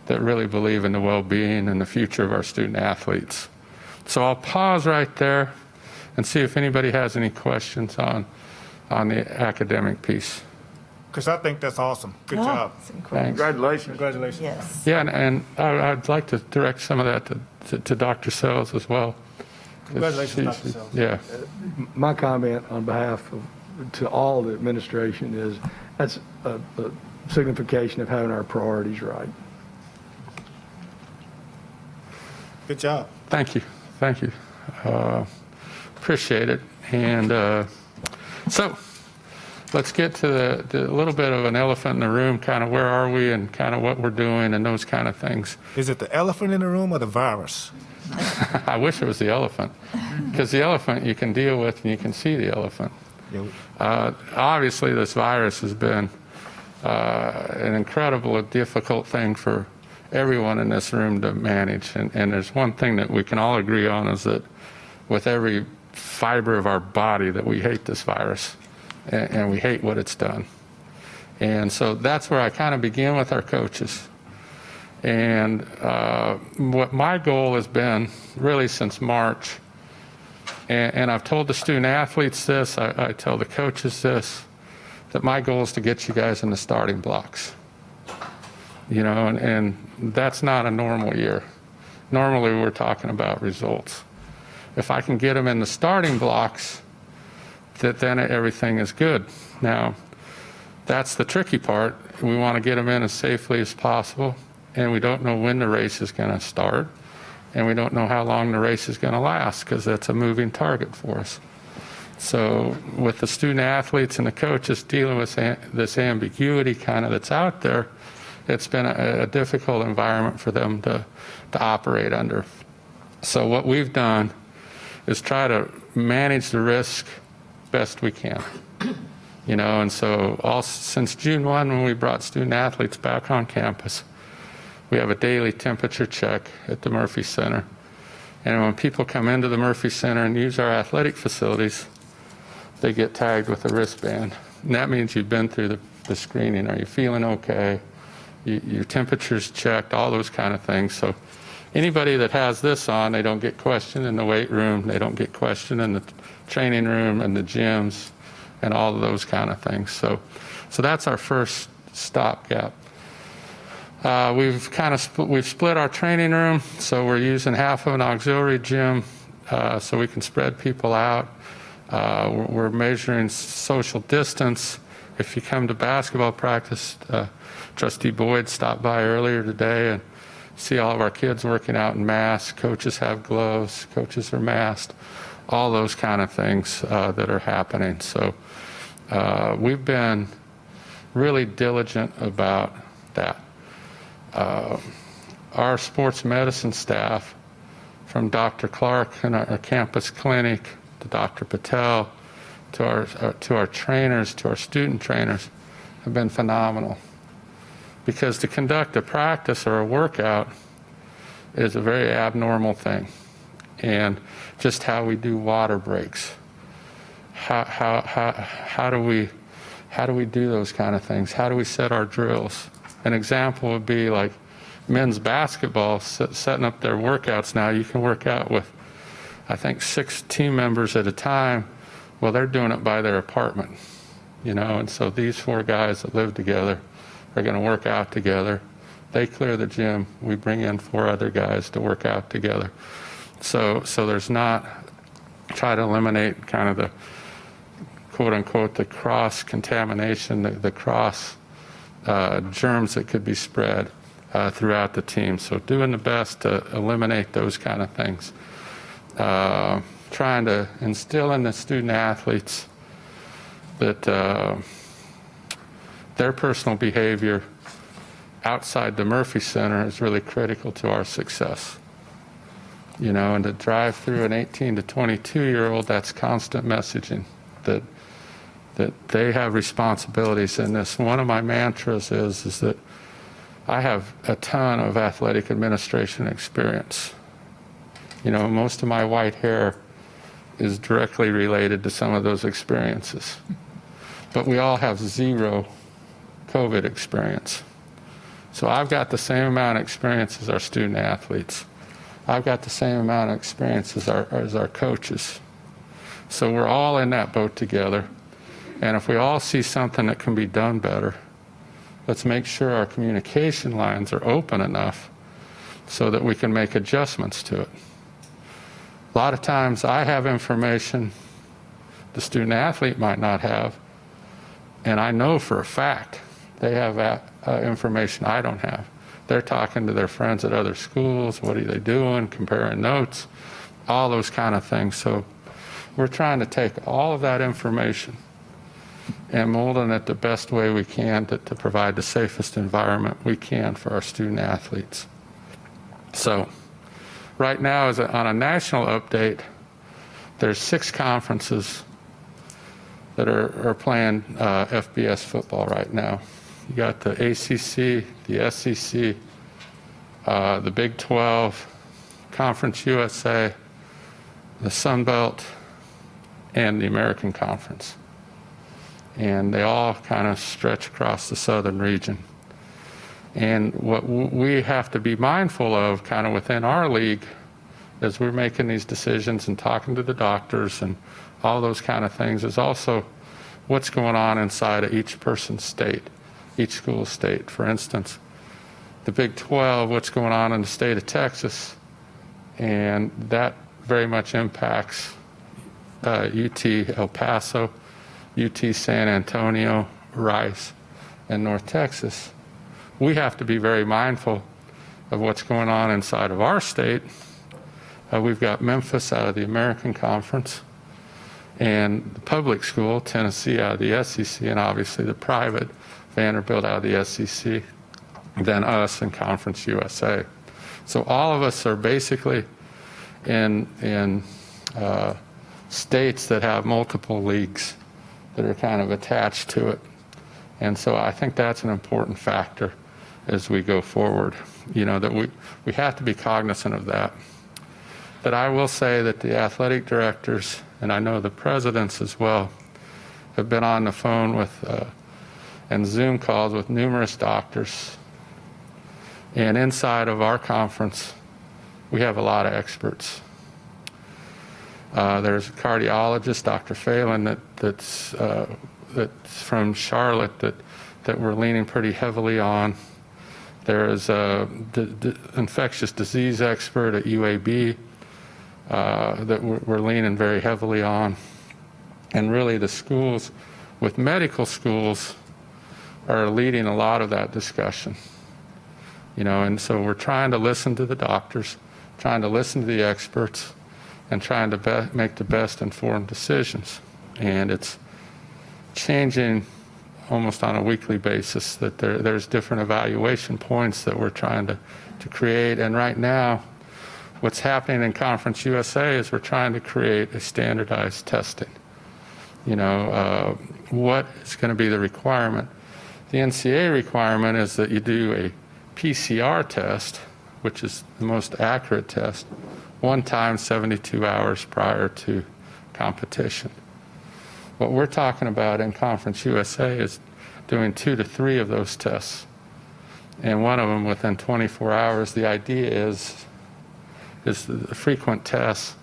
that really believe in the well-being and the future of our student athletes. So I'll pause right there and see if anybody has any questions on the academic piece. Because I think that's awesome. Good Oh, job. Thanks. Congratulations. Congratulations. Yes. Yeah, and I'd like to direct some of that to Dr. Sells as well. Congratulations, Dr. Sells. Yeah. My comment on behalf to all the administration is that's a signification of having our priorities right. Good job. Thank you. Appreciate it. And so let's get to the little bit of an elephant in the room, kind of where are we and kind of what we're doing and those kind of things. Is it the elephant in the room or the virus? I wish it was the elephant, because the elephant you can deal with and you can see the elephant. Obviously, this virus has been an incredible, difficult thing for everyone in this room to manage. And there's one thing that we can all agree on is that with every fiber of our body that we hate this virus and we hate what it's done. And so that's where I kind of begin with our coaches. And what my goal has been really since March, and I've told the student athletes this, I tell the coaches this, that my goal is to get you guys in the starting blocks. And that's not a normal year. Normally we're talking about results. If I can get them in the starting blocks, then everything is good. Now, that's the tricky part. We want to get them in as safely as possible, and we don't know when the race is going to start, and we don't know how long the race is going to last, because that's a moving target for us. So with the student athletes and the coaches dealing with this ambiguity kind of that's out there, it's been a difficult environment for them to operate under. So what we've done is try to manage the risk best we can. And so since June 1, when we brought student athletes back on campus, we have a daily temperature check at the Murphy Center. And when people come into the Murphy Center and use our athletic facilities, they get tagged with a wristband. And that means you've been through the screening. Are you feeling okay? Your temperature's checked, all those kind of things. So anybody that has this on, they don't get questioned in the weight room, they don't get questioned in the training room and the gyms and all of those kind of things. So that's our first stopgap. We've split our training room, so we're using half of an auxiliary gym so we can spread people out. We're measuring social distance. If you come to basketball practice, Trustee Boyd stopped by earlier today and see all of our kids working out in masks. Coaches have gloves, coaches are masked, all those kind of things that are happening. So we've been really diligent about that. Our sports medicine staff, from Dr. Clark in our campus clinic to Dr. Patel to our trainers, to our student trainers, have been phenomenal. Because to conduct a practice or a workout is a very abnormal thing. And just how we do water breaks, how do we do those kind of things? How do we set our drills? An example would be like men's basketball, setting up their workouts now. You can work out with, I think, 6 team members at a time. Well, they're doing it by their apartment, and so these 4 guys that live together are going to work out together. They clear the gym. We bring in 4 other guys to work out together. So there's not, try to eliminate kind of the quote unquote the cross contamination, the cross germs that could be spread throughout the team. So doing the best to eliminate those kind of things. Trying to instill in the student athletes that their personal behavior outside the Murphy Center is really critical to our success. And to drive through an 18 to 22-year-old, that's constant messaging that they have responsibilities in this. One of my mantras is that I have a ton of athletic administration experience. Most of my white hair is directly related to some of those experiences. But we all have 0 COVID experience. So I've got the same amount of experience as our student athletes. I've got the same amount of experience as our coaches. So we're all in that boat together. And if we all see something that can be done better, let's make sure our communication lines are open enough so that we can make adjustments to it. A lot of times I have information the student athlete might not have, and I know for a fact they have information I don't have. They're talking to their friends at other schools. What are they doing? Comparing notes, all those kind of things. So we're trying to take all of that information and molding it the best way we can to provide the safest environment we can for our student athletes. So right now, on a national update, there's 6 conferences that are playing FBS football right now. You got the ACC, the SEC, the Big 12, Conference USA, the Sun Belt, and the American Conference. And they all kind of stretch across the southern region. And what we have to be mindful of kind of within our league as we're making these decisions and talking to the doctors and all those kind of things is also what's going on inside of each person's state, each school state. For instance, the Big 12, what's going on in the state of Texas, and that very much impacts UT El Paso, UT San Antonio, Rice, and North Texas. We have to be very mindful of what's going on inside of our state. We've got Memphis out of the American Conference, and the public school, Tennessee out of the SEC, and obviously the private, Vanderbilt out of the SEC, then us in Conference USA. So all of us are basically in states that have multiple leagues that are kind of attached to it. And so I think that's an important factor as we go forward, that we have to be cognizant of that. But I will say that the athletic directors, and I know the presidents as well, have been on the phone with and Zoom calls with numerous doctors. And inside of our conference, we have a lot of experts. There's a cardiologist, Dr. Phelan, that's from Charlotte that we're leaning pretty heavily on. There is a infectious disease expert at UAB that we're leaning very heavily on. And really the schools, with medical schools, are leading a lot of that discussion. And so we're trying to listen to the doctors, trying to listen to the experts, and trying to make the best informed decisions. And it's changing almost on a weekly basis, that there's different evaluation points that we're trying to create. And right now, what's happening in Conference USA is we're trying to create a standardized testing. What is going to be the requirement? The NCAA requirement is that you do a PCR test, which is the most accurate test, one time 72 hours prior to competition. What we're talking about in Conference USA is doing 2 to 3 of those tests, and one of them within 24 hours. The idea is the frequent tests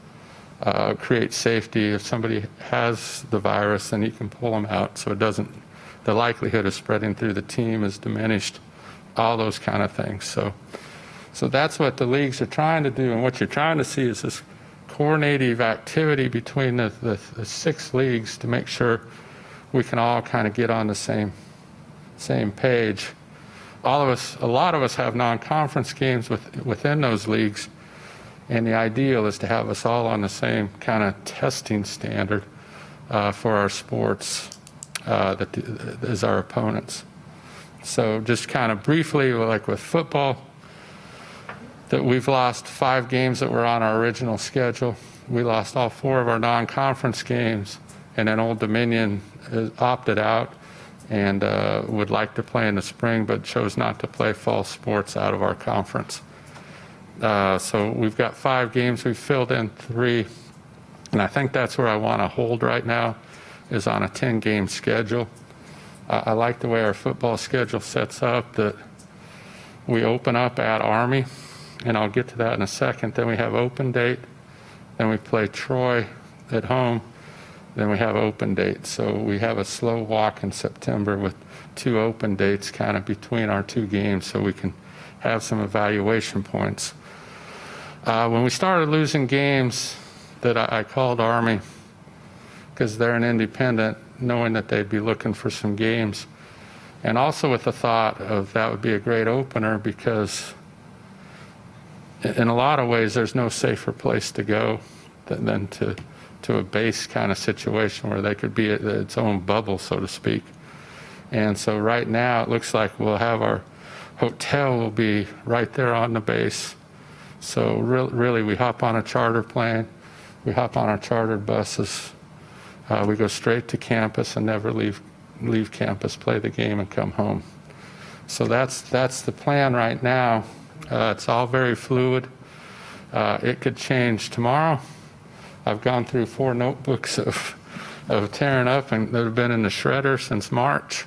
create safety. If somebody has the virus, then you can pull them out, so the likelihood of spreading through the team is diminished, all those kind of things. So that's what the leagues are trying to do, and what you're trying to see is this coordinative activity between the 6 leagues to make sure we can all kind of get on the same page. A lot of us have non-conference games within those leagues, and the ideal is to have us all on the same kind of testing standard for our sports as our opponents. So just kind of briefly, like with football, that we've lost 5 games that were on our original schedule. We lost all 4 of our non-conference games, and then Old Dominion opted out and would like to play in the spring, but chose not to play fall sports out of our conference. So we've got 5 games. We've filled in 3, and I think that's where I want to hold right now, is on a 10-game schedule. I like the way our football schedule sets up, that we open up at Army, and I'll get to that in a second. Then we have open date. Then we play Troy at home. Then we have open date. So we have a slow walk in September with 2 open dates kind of between our 2 games, so we can have some evaluation points. When we started losing games, that I called Army, because they're an independent, knowing that they'd be looking for some games. And also with the thought of that would be a great opener, because in a lot of ways, there's no safer place to go than to a base kind of situation where they could be at its own bubble, so to speak. And so right now, it looks like we'll have our hotel will be right there on the base. So really, we hop on a charter plane, we hop on our chartered buses, we go straight to campus and never leave campus, play the game, and come home. So that's the plan right now. It's all very fluid. It could change tomorrow. I've gone through 4 notebooks of tearing up, and that have been in the shredder since March.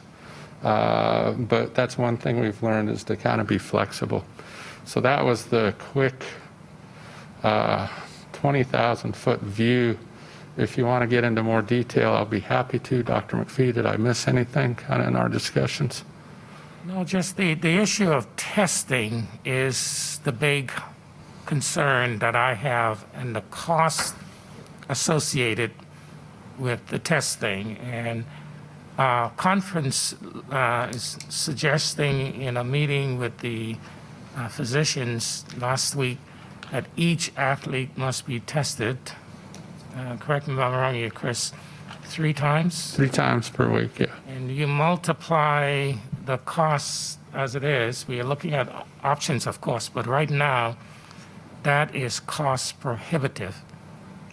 But that's one thing we've learned, is to kind of be flexible. So that was the quick 20,000-foot view. If you want to get into more detail, I'll be happy to. Dr. McPhee, did I miss anything kind of in our discussions? No, just the issue of testing is the big concern that I have, and the cost associated with the testing. And conference is suggesting in a meeting with the physicians last week that each athlete must be tested, correct me if I'm wrong here, Chris, 3 times? 3 times per week, yeah. And you multiply the costs as it is. We are looking at options, of course, but right now, that is cost prohibitive.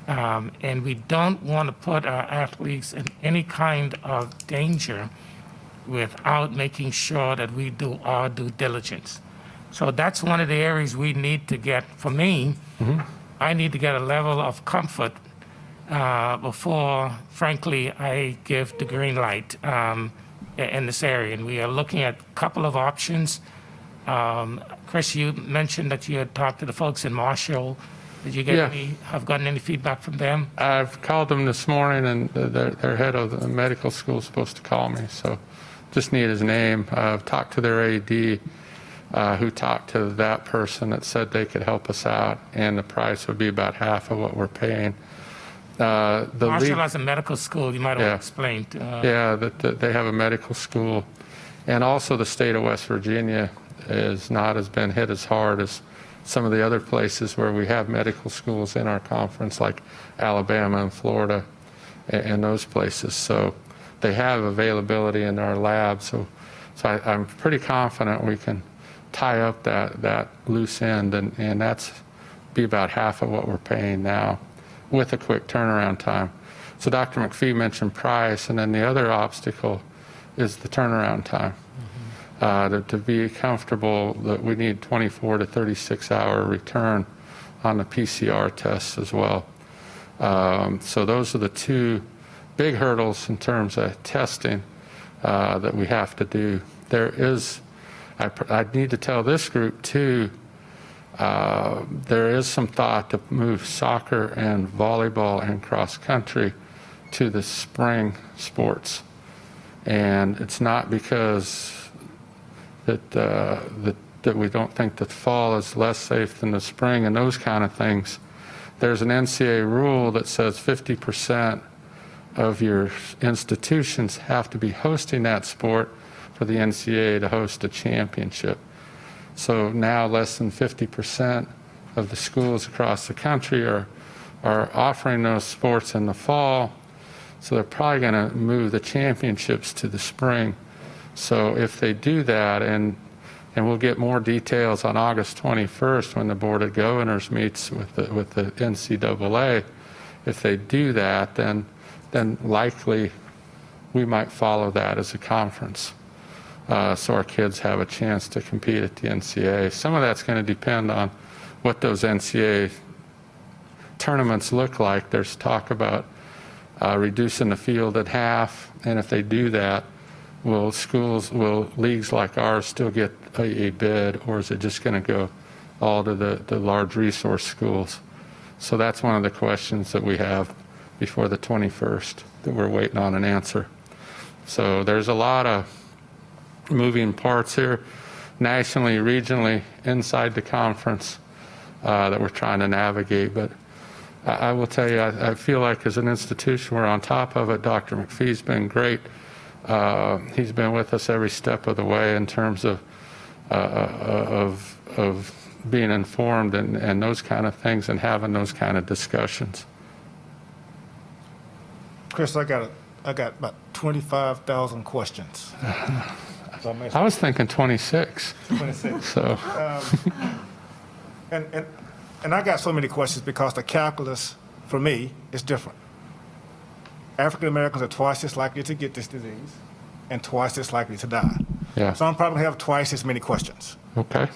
And we don't want to put our athletes in any kind of danger without making sure that we do our due diligence. So that's one of the areas we need to get, for me, I need to get a level of comfort before, frankly, I give the green light in this area. And we are looking at a couple of options. Chris, you mentioned that you had talked to the folks in Marshall. Did you get have gotten any feedback from them? I've called them this morning, and their head of the medical school is supposed to call me, so just need his name. I've talked to their AD, who talked to that person that said they could help us out, and the price would be about half of what we're paying. Marshall has a medical school, you might have explained. That they have a medical school, and also the state of West Virginia has been hit as hard as some of the other places where we have medical schools in our conference, like Alabama and Florida and those places. So they have availability in our lab. So I'm pretty confident we can tie up that loose end, and that's be about half of what we're paying now with a quick turnaround time. So Dr. McPhee mentioned price, and then the other obstacle is the turnaround time. To be comfortable, that we need 24 to 36 hour return on the PCR tests as well. So those are the two big hurdles in terms of testing that we have to do. There is, I need to tell this group too, there is some thought to move soccer and volleyball and cross country to the spring sports. And it's not because that we don't think that fall is less safe than the spring and those kind of things. There's an NCAA rule that says 50% of your institutions have to be hosting that sport for the NCAA to host a championship. So now less than 50% of the schools across the country are offering those sports in the fall. So they're probably going to move the championships to the spring. So if they do that, and we'll get more details on August 21st when the Board of Governors meets with the NCAA, if they do that, then likely we might follow that as a conference. So our kids have a chance to compete at the NCAA. Some of that's going to depend on what those NCAA tournaments look like. There's talk about reducing the field at half, and if they do that, will leagues like ours still get a bid, or is it just going to go all to the large resource schools? So that's one of the questions that we have before the 21st that we're waiting on an answer. So there's a lot of moving parts here, nationally, regionally, inside the conference that we're trying to navigate. But I will tell you, I feel like as an institution, we're on top of it. Dr. McPhee's been great. He's been with us every step of the way in terms of being informed and those kind of things and having those kind of discussions. Chris, I got about 25,000 questions. I was thinking 26. 26. So. And I got so many questions because the calculus for me is different. African Americans are twice as likely to get this disease and twice as likely to die. Yeah. So I'm probably going to have twice as many questions. Okay.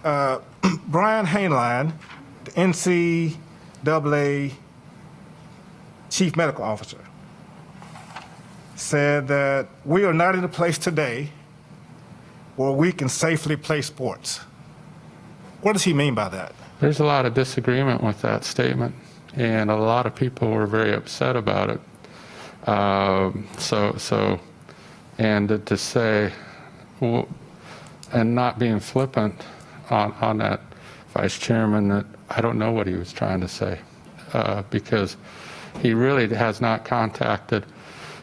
Brian Hainline, the NCAA Chief Medical Officer, said that we are not in a place today where we can safely play sports. What does he mean by that? There's a lot of disagreement with that statement, and a lot of people were very upset about it. And to say, well, and not being flippant on that vice chairman, that I don't know what he was trying to say, because he really has not contacted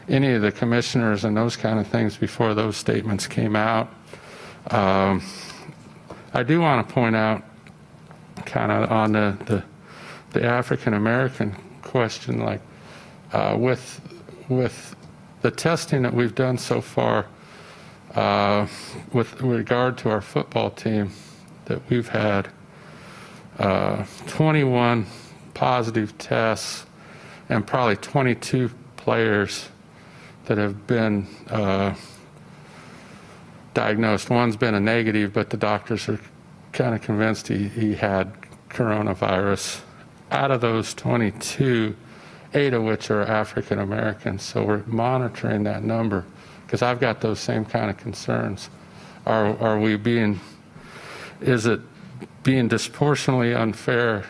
any of the commissioners and those kind of things before those statements came out. I do want to point out, kind of on the African American question, like with the testing that we've done so far, with regard to our football team, that we've had 21 positive tests and probably 22 players that have been diagnosed. One's been a negative, but the doctors are kind of convinced he had coronavirus. Out of those 22, 8 of which are African Americans. So we're monitoring that number because I've got those same kind of concerns. Is it being disproportionately unfair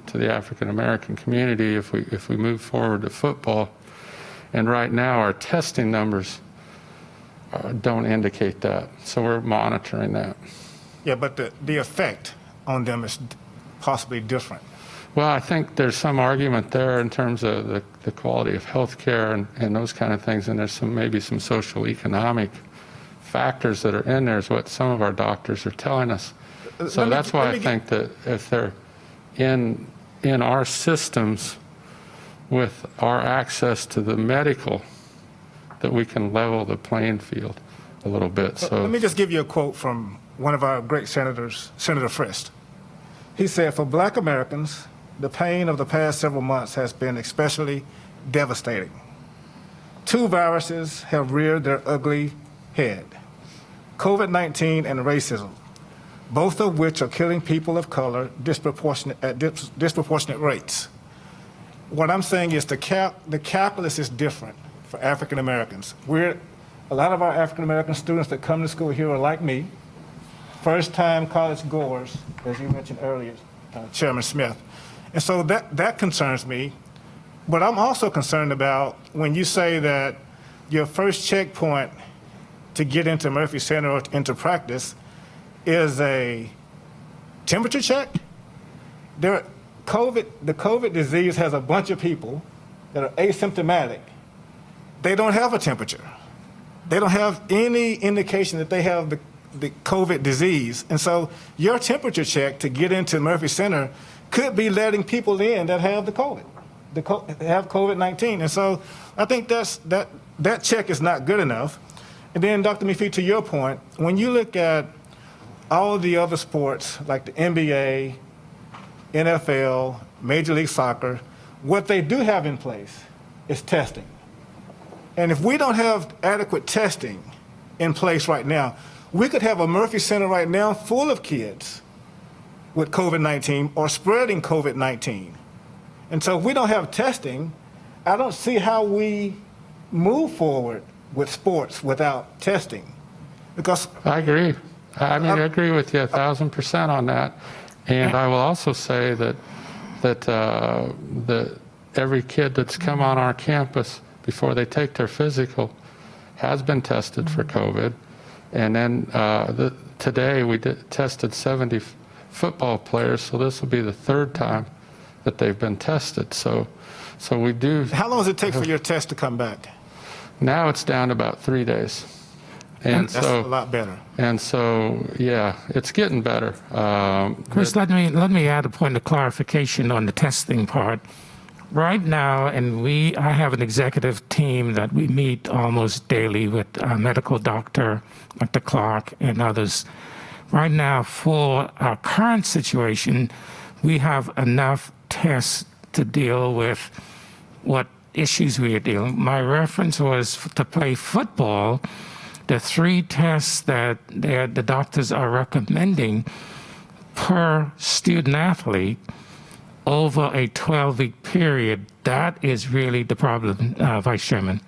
to the African American community if we move forward to football? And right now our testing numbers don't indicate that. So we're monitoring that. Yeah, but the effect on them is possibly different. Well, I think there's some argument there in terms of the quality of health care and those kind of things, and there's maybe some social economic factors that are in there is what some of our doctors are telling us. So that's why I think that if they're in our systems with our access to the medical, that we can level the playing field a little bit. So let me just give you a quote from one of our great senators, Senator Frist. He said, "For Black Americans, the pain of the past several months has been especially devastating. 2 viruses have reared their ugly head, COVID-19 and racism, both of which are killing people of color at disproportionate rates." What I'm saying is the calculus is different for African Americans. A lot of our African American students that come to school here are like me, first-time college goers, as you mentioned earlier, Chairman Smith. And so that concerns me. But I'm also concerned about when you say that your first checkpoint to get into Murphy Center or into practice is a temperature check. The COVID disease has a bunch of people that are asymptomatic. They don't have a temperature. They don't have any indication that they have the COVID disease. And so your temperature check to get into Murphy Center could be letting people in that have the COVID, have COVID-19. And so I think that check is not good enough. And then, Dr. Mefi, to your point, when you look at all of the other sports like the NBA, NFL, Major League Soccer, what they do have in place is testing. And if we don't have adequate testing in place right now, we could have a Murphy Center right now full of kids with COVID-19 or spreading COVID-19. And so if we don't have testing, I don't see how we move forward with sports without testing. Because I agree. I agree with you 1,000% on that. And I will also say that every kid that's come on our campus before they take their physical has been tested for COVID. And then today we tested 70 football players, so this will be the 3rd time that they've been tested. So we do. How long does it take for your test to come back? Now it's down to about 3 days. And that's a lot better. And so, yeah, it's getting better. Chris, let me add a point of clarification on the testing part. Right now, I have an executive team that we meet almost daily with our medical doctor, Dr. Clark, and others. Right now, for our current situation, we have enough tests to deal with what issues we are dealing with. My reference was to play football. The 3 tests that the doctors are recommending per student athlete over a 12-week period, that is really the problem, Vice Chairman.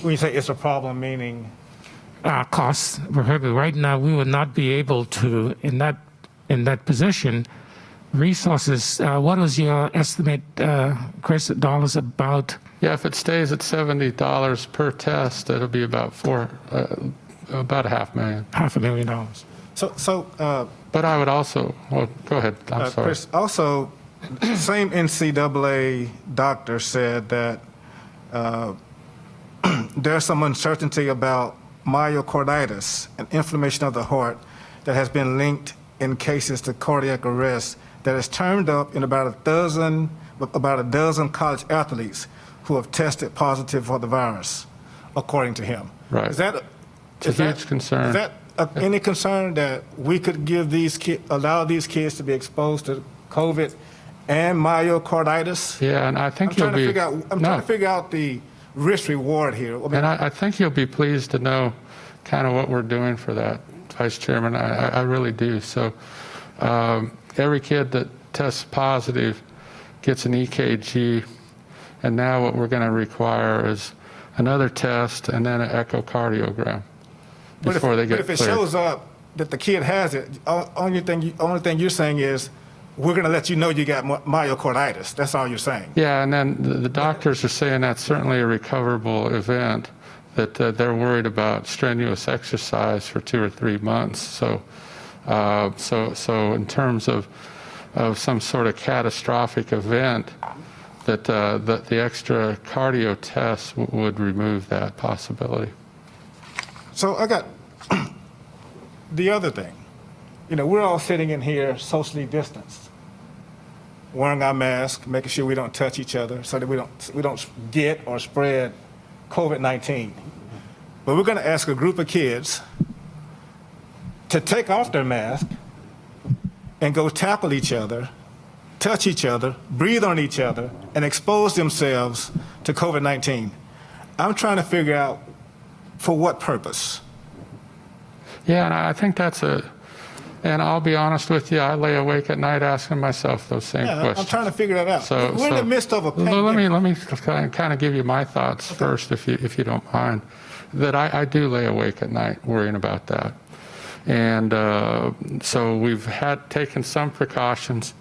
When you say it's a problem, meaning? Costs. Right now, we would not be able to, in that position, resources. What was your estimate, Chris, dollars about? Yeah, if it stays at $70 per test, it'll be about $500,000. $500,000. But I would also, go ahead. I'm sorry. Chris, also, same NCAA doctor said that there's some uncertainty about myocarditis, an inflammation of the heart that has been linked in cases to cardiac arrest that has turned up in about a dozen college athletes who have tested positive for the virus, according to him. Right. Is that a huge concern? Is that any concern that we could allow these kids to be exposed to COVID and myocarditis? Yeah, and I think I'm trying you'll to be. figure out, I'm no. trying to figure out the risk reward here. I mean, And I think you'll be pleased to know kind of what we're doing for that, Vice Chairman. I really do. So every kid that tests positive gets an EKG, and now what we're going to require is another test and then an echocardiogram before they get but if it cleared. shows up that the kid has it, only thing you're saying is, we're going to let you know you got myocarditis. That's all you're saying. Yeah, and then the doctors are saying that's certainly a recoverable event, that they're worried about strenuous exercise for 2 or 3 months. So in terms of some sort of catastrophic event, that the extra cardio tests would remove that possibility. So I got the other thing. You know, we're all sitting in here socially distanced, wearing our masks, making sure we don't touch each other so that we don't get or spread COVID-19. But we're going to ask a group of kids to take off their mask and go tackle each other, touch each other, breathe on each other, and expose themselves to COVID-19. I'm trying to figure out for what purpose. Yeah, and I think and I'll be honest with you, I lay awake at night asking myself those same questions. I'm trying to figure that out. So, we're in the midst of a pandemic. Let me kind of give you my thoughts first, if you don't mind. That I do lay awake at night worrying about that, and so we've taken some precautions.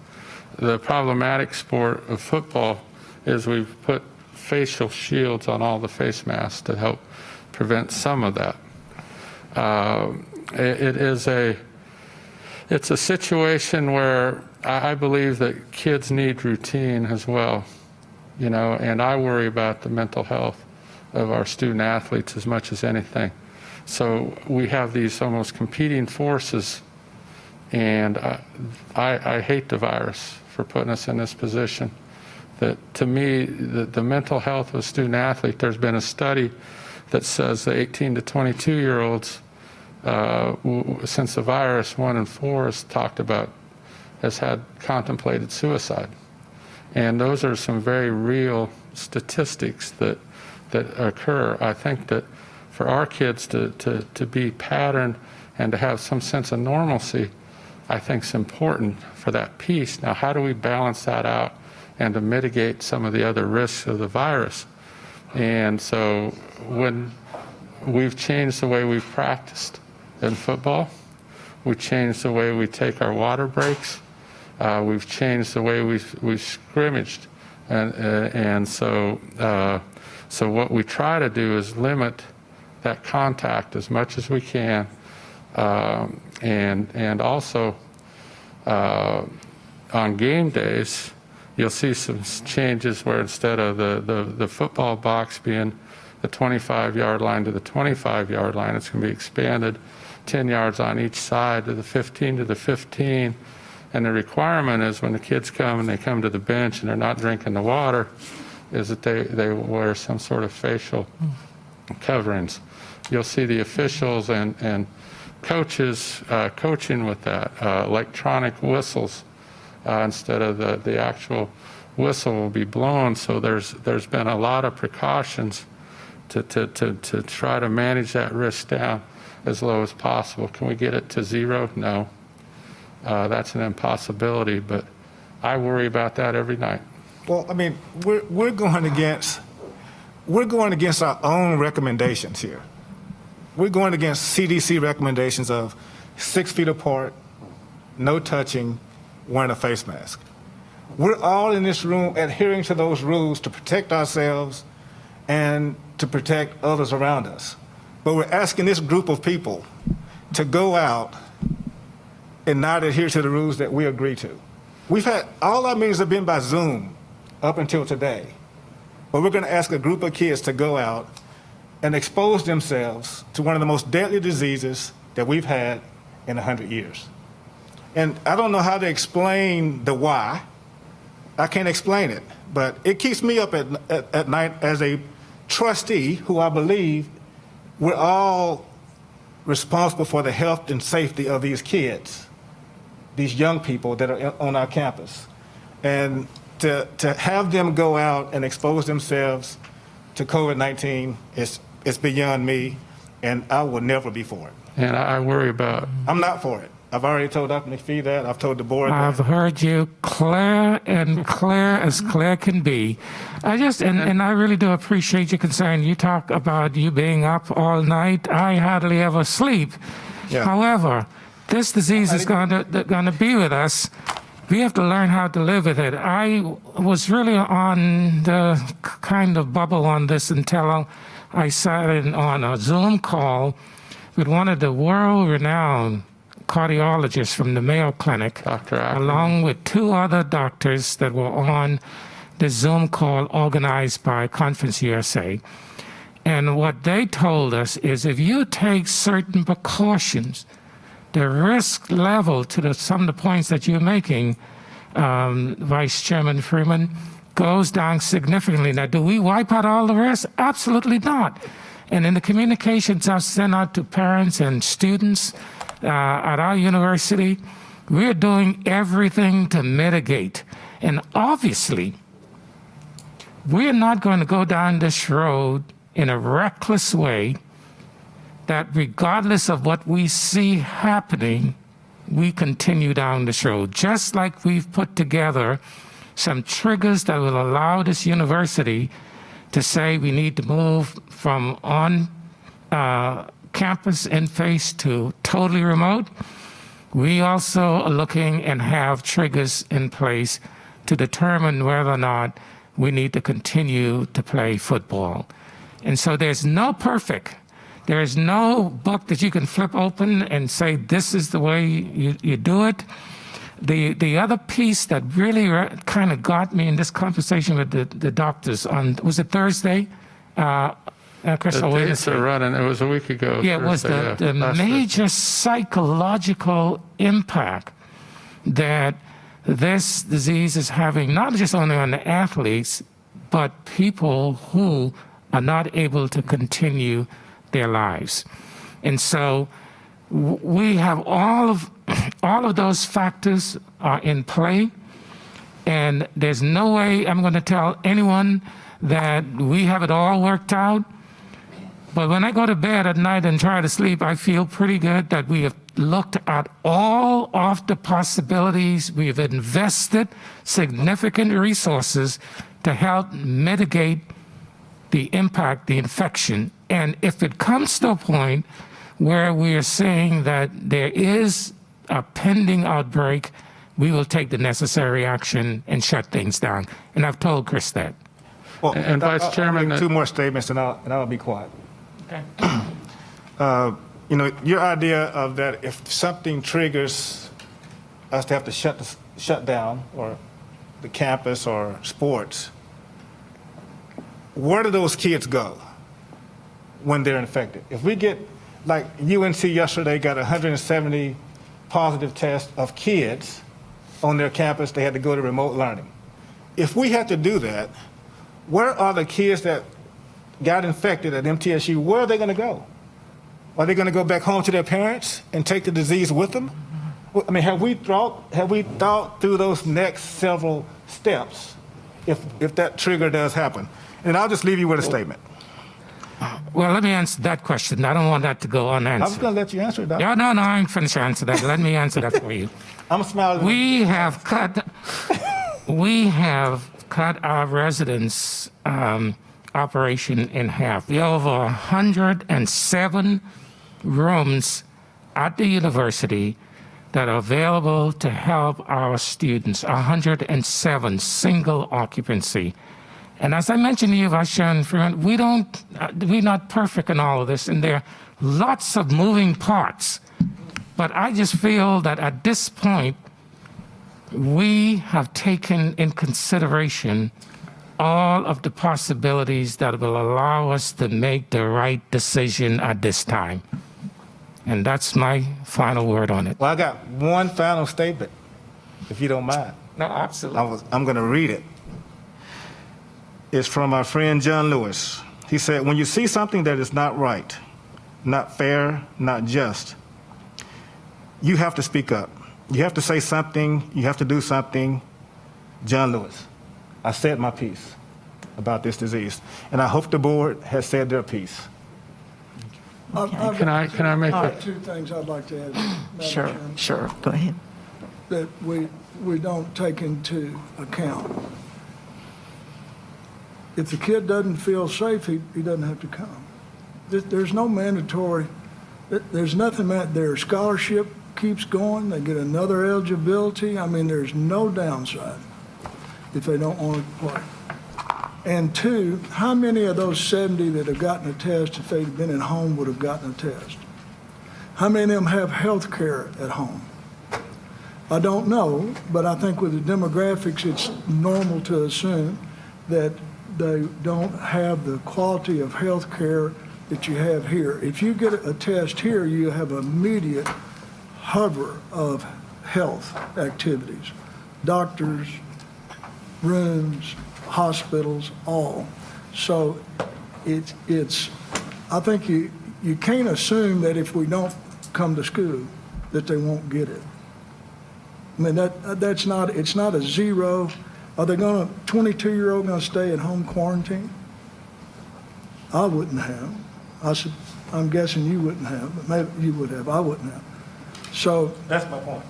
The problematic sport of football is we've put facial shields on all the face masks to help prevent some of that. It's a situation where I believe that kids need routine as well, you know, and I worry about the mental health of our student athletes as much as anything. So we have these almost competing forces, and I hate the virus for putting us in this position. That to me, the mental health of a student athlete, there's been a study that says the 18 to 22-year-olds, since the virus, 1 in 4 has had contemplated suicide. And those are some very real statistics that occur. I think that for our kids to be patterned and to have some sense of normalcy, I think is important for that piece. Now, how do we balance that out and to mitigate some of the other risks of the virus? And so when we've changed the way we've practiced in football, we changed the way we take our water breaks, we've changed the way we've scrimmaged, and so what we try to do is limit that contact as much as we can, and also on game days, you'll see some changes where instead of the football box being the 25-yard line to the 25-yard line, it's going to be expanded 10 yards on each side to the 15 to the 15. And the requirement is when the kids come and they come to the bench and they're not drinking the water, is that they wear some sort of facial coverings. You'll see the officials and coaches coaching with that, electronic whistles instead of the actual whistle will be blown. So there's been a lot of precautions to try to manage that risk down as low as possible. Can we get it to 0? No. That's an impossibility, but I worry about that every night. Well, I mean, we're going against our own recommendations here. We're going against CDC recommendations of 6 feet apart, no touching, wearing a face mask. We're all in this room adhering to those rules to protect ourselves and to protect others around us. But we're asking this group of people to go out and not adhere to the rules that we agree to. We've had, all our meetings have been by Zoom up until today. But we're going to ask a group of kids to go out and expose themselves to one of the most deadly diseases that we've had in 100 years. And I don't know how to explain the why. I can't explain it, but it keeps me up at night as a trustee who I believe we're all responsible for the health and safety of these kids, these young people that are on our campus. And to have them go out and expose themselves to COVID-19 is beyond me, and I will never be for it. And I worry about, I'm not for it. I've already told Dr. McPhee that. I've told the board I've that. heard you clear and clear as clear can be. And I really do appreciate your concern. You talk about you being up all night. I hardly ever sleep. Yeah. However, this disease is going to be with us. We have to learn how to live with it. I was really on the kind of bubble on this until I sat in on a Zoom call with one of the world-renowned cardiologists from the Mayo Clinic, Dr. Ackerman. along with 2 other doctors that were on the Zoom call organized by Conference USA. And what they told us is if you take certain precautions, the risk level to some of the points that you're making, Vice Chairman Freeman, goes down significantly. Now, do we wipe out all the rest? Absolutely not. And in the communications I've sent out to parents and students at our university, we're doing everything to mitigate. And obviously, we're not going to go down this road in a reckless way that regardless of what we see happening, we continue down this road. Just like we've put together some triggers that will allow this university to say we need to move from on campus in-face to totally remote. We also are looking and have triggers in place to determine whether or not we need to continue to play football. And so there's no perfect. There is no book that you can flip open and say, this is the way you do it. The other piece that really kind of got me in this conversation with the doctors on, was it Thursday? Chris, the or dates Wednesday? are running. It was a week ago. Yeah, it was Thursday, the last major psychological impact that this disease is having, not just only on the athletes, but people who are not able to continue their lives. And so we have all of those factors are in play, and there's no way I'm going to tell anyone that we have it all worked out. But when I go to bed at night and try to sleep, I feel pretty good that we have looked at all of the possibilities. We've invested significant resources to help mitigate the impact, the infection. And if it comes to a point where we are saying that there is a pending outbreak, we will take the necessary action and shut things down. And I've told Chris that. Well, And Vice Chairman, I'll make 2 more statements and I'll be quiet. Okay. You know, your idea of that if something triggers us to have to shut down, or the campus or sports, where do those kids go when they're infected? If we get, like UNC yesterday got 170 positive tests of kids on their campus, they had to go to remote learning. If we had to do that, where are the kids that got infected at MTSU? Where are they going to go? Are they going to go back home to their parents and take the disease with them? I mean, have we thought through those next several steps if that trigger does happen? And I'll just leave you with a statement. Well, let me answer that question. I don't want that to go unanswered. I was going to let you answer it, Doc. No, I ain't finished answering that. Let me answer that for you. I'm smiling. We have cut our residence operation in half. We have over 107 rooms at the university that are available to help our students, 107 single occupancy. And as I mentioned to you, Vice Chairman Freeman, we're not perfect in all of this, and there are lots of moving parts. But I just feel that at this point, we have taken in consideration all of the possibilities that will allow us to make the right decision at this time. And that's my final word on it. Well, I got one final statement, if you don't mind. No, absolutely. I'm going to read it. It's from our friend John Lewis. He said, when you see something that is not right, not fair, not just, you have to speak up. You have to say something. You have to do something. John Lewis. I said my piece about this disease, and I hope the board has said their piece. Can I make I've a, got two things I'd like to add, Madam Sure, Chairman, sure, go ahead. that we don't take into account. If the kid doesn't feel safe, he doesn't have to come. There's no mandatory, there's nothing, their scholarship keeps going, they get another eligibility. I mean, there's no downside if they don't want to play. And two, how many of those 70 that have gotten a test, if they'd been at home, would have gotten a test? How many of them have health care at home? I don't know, but I think with the demographics, it's normal to assume that they don't have the quality of health care that you have here. If you get a test here, you have immediate hover of health activities, doctors, rooms, hospitals, all. So it's I think you can't assume that if we don't come to school that they won't get it. I mean, it's not a zero. Are they going to, 22-year-old going to stay at home quarantine? I wouldn't have. I'm guessing you wouldn't have, but maybe you would have. I wouldn't have. So That's my point.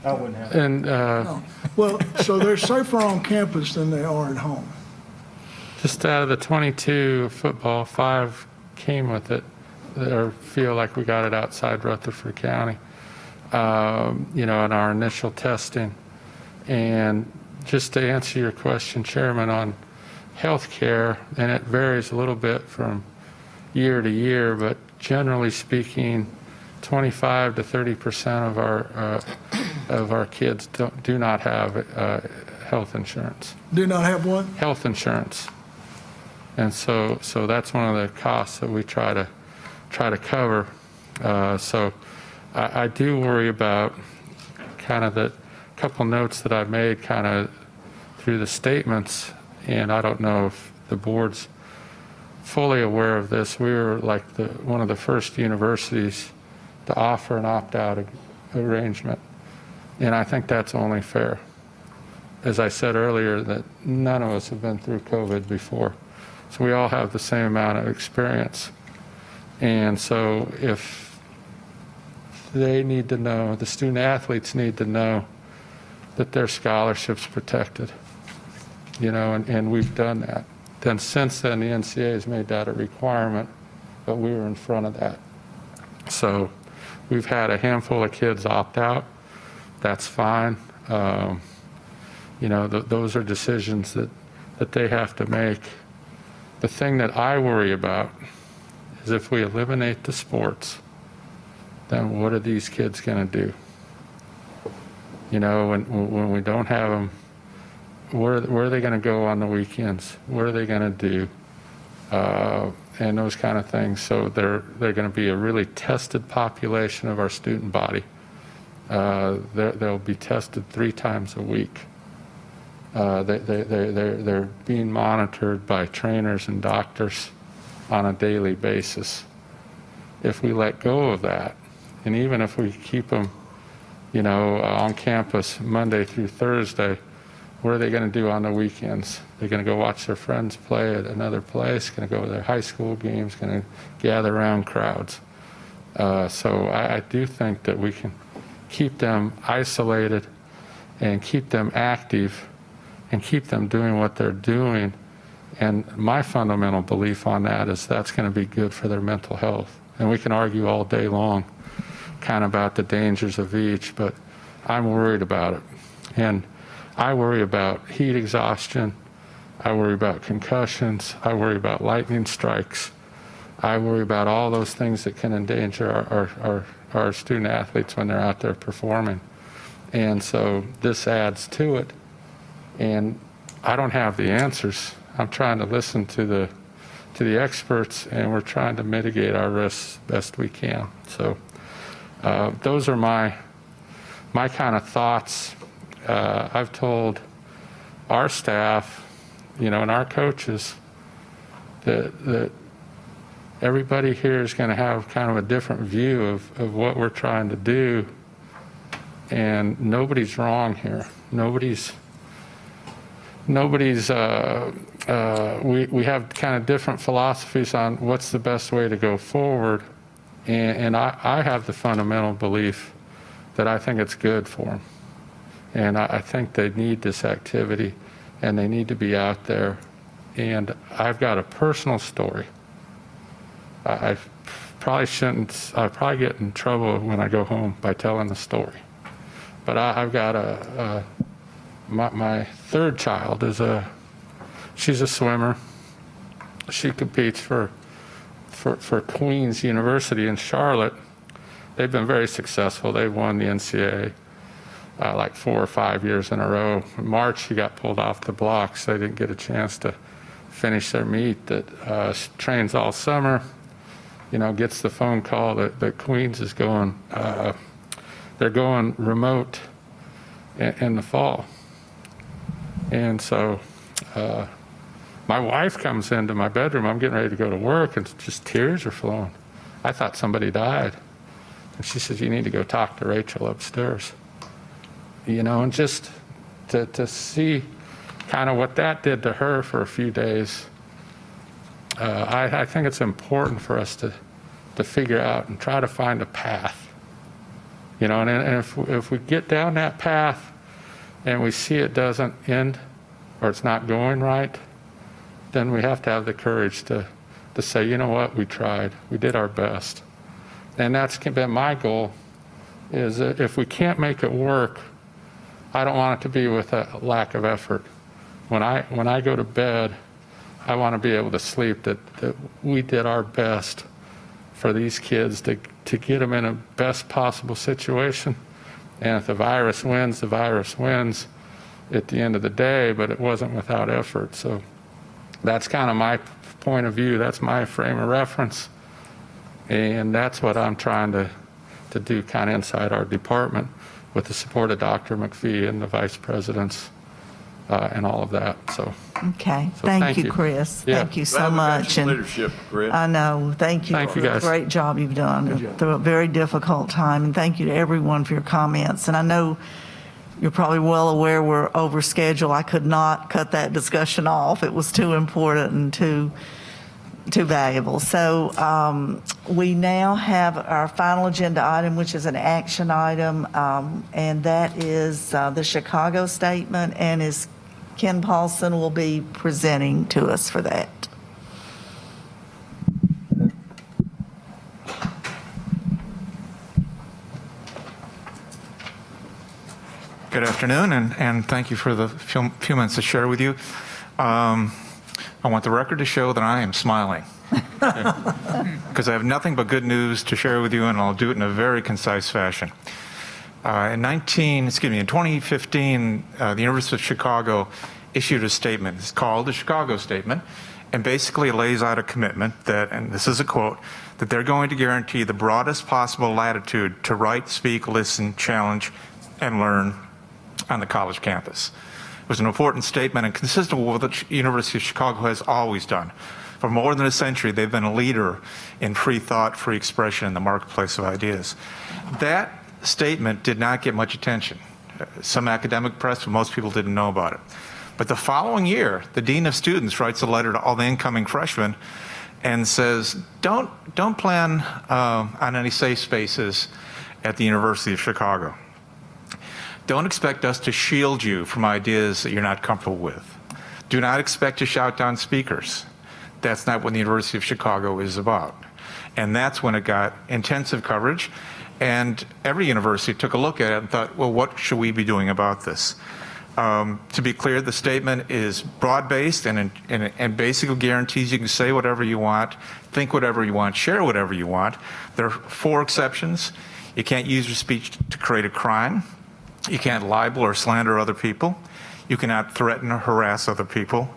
I wouldn't have. and no. Well, so they're safer on campus than they are at home. just out of the 22 football, 5 came with it, or feel like we got it outside Rutherford County, in our initial testing. And just to answer your question, Chairman, on healthcare, and it varies a little bit from year to year, but generally speaking, 25 to 30% of our kids do not have health insurance. Do not have one? Health insurance, and so that's one of the costs that we try to cover. So I do worry about kind of the couple notes that I made kind of through the statements, and I don't know if the board's fully aware of this. We were like one of the first universities to offer an opt-out arrangement, and I think that's only fair. As I said earlier, that none of us have been through COVID before, so we all have the same amount of experience. And so if they need to know, the student athletes need to know that their scholarship's protected, and we've done that. Then since then, the NCAA has made that a requirement, but we were in front of that. So we've had a handful of kids opt out. That's fine. Those are decisions that they have to make. The thing that I worry about is if we eliminate the sports, then what are these kids going to do? When we don't have them, where are they going to go on the weekends? What are they going to do? And those kind of things. So they're going to be a really tested population of our student body. They'll be tested 3 times a week. They're being monitored by trainers and doctors on a daily basis. If we let go of that, and even if we keep them, on campus Monday through Thursday, what are they going to do on the weekends? They're going to go watch their friends play at another place, going to go to their high school games, going to gather around crowds. So I do think that we can keep them isolated and keep them active and keep them doing what they're doing. And my fundamental belief on that is that's going to be good for their mental health. And we can argue all day long kind of about the dangers of each, but I'm worried about it. And I worry about heat exhaustion. I worry about concussions. I worry about lightning strikes. I worry about all those things that can endanger our student athletes when they're out there performing. And so this adds to it. And I don't have the answers. I'm trying to listen to the experts, and we're trying to mitigate our risks best we can. So those are my kind of thoughts. I've told our staff, and our coaches that everybody here is going to have kind of a different view of what we're trying to do, and nobody's wrong here. Nobody's nobody's, we have kind of different philosophies on what's the best way to go forward. And I have the fundamental belief that I think it's good for them. And I think they need this activity and they need to be out there. And I've got a personal story. I probably shouldn't, I probably get in trouble when I go home by telling the story. But I've got my third child she's a swimmer. She competes for Queen's University in Charlotte. They've been very successful. They've won the NCAA like 4 or 5 years in a row. In March, she got pulled off the blocks. They didn't get a chance to finish their meet. That trains all summer, gets the phone call that Queen's is going, they're going remote in the fall. And so my wife comes into my bedroom. I'm getting ready to go to work, and just tears are flowing. I thought somebody died. And she says, you need to go talk to Rachel upstairs. And just to see kind of what that did to her for a few days, I think it's important for us to figure out and try to find a path. And if we get down that path and we see it doesn't end or it's not going right, then we have to have the courage to say, you know what, we tried, we did our best. And that's been my goal, is that if we can't make it work, I don't want it to be with a lack of effort. When I go to bed, I want to be able to sleep that we did our best for these kids to get them in a best possible situation. And if the virus wins, the virus wins at the end of the day, but it wasn't without effort. So that's kind of my point of view. That's my frame of reference. And that's what I'm trying to do kind of inside our department with the support of Dr. McPhee and the vice presidents and all of that. So Okay. So Thank you, Chris. Yeah. Thank you so much. And leadership, Chris. I know. Thank you. Thank you, for the guys. Great job you've done through a very difficult time. And thank you to everyone for your comments. And I know you're probably well aware we're over schedule. I could not cut that discussion off. It was too important and too valuable. So we now have our final agenda item, which is an action item, and that is the Chicago statement, and is Ken Paulson will be presenting to us for that. Good afternoon, and thank you for the few minutes to share with you. I want the record to show that I am smiling, because I have nothing but good news to share with you, and I'll do it in a very concise fashion. In 2015, the University of Chicago issued a statement. It's called the Chicago Statement, and basically lays out a commitment that, and this is a quote, that they're going to guarantee the broadest possible latitude to write, speak, listen, challenge, and learn on the college campus. It was an important statement and consistent with what the University of Chicago has always done. For more than a century, they've been a leader in free thought, free expression in the marketplace of ideas. That statement did not get much attention. Some academic press, but most people didn't know about it. But the following year, the Dean of Students writes a letter to all the incoming freshmen and says, don't plan on any safe spaces at the University of Chicago. Don't expect us to shield you from ideas that you're not comfortable with. Do not expect to shout down speakers. That's not what the University of Chicago is about. And that's when it got intensive coverage, and every university took a look at it and thought, well, what should we be doing about this? To be clear, the statement is broad-based and basically guarantees you can say whatever you want, think whatever you want, share whatever you want. There are 4 exceptions. You can't use your speech to create a crime. You can't libel or slander other people. You cannot threaten or harass other people.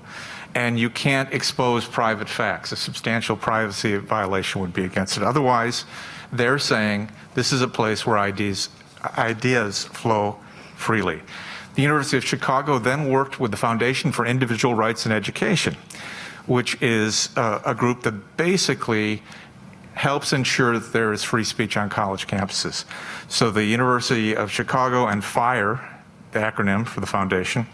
And you can't expose private facts. A substantial privacy violation would be against it. Otherwise, they're saying this is a place where ideas flow freely. The University of Chicago then worked with the Foundation for Individual Rights in Education, which is a group that basically helps ensure that there is free speech on college campuses. So the University of Chicago and FIRE, the acronym for the foundation,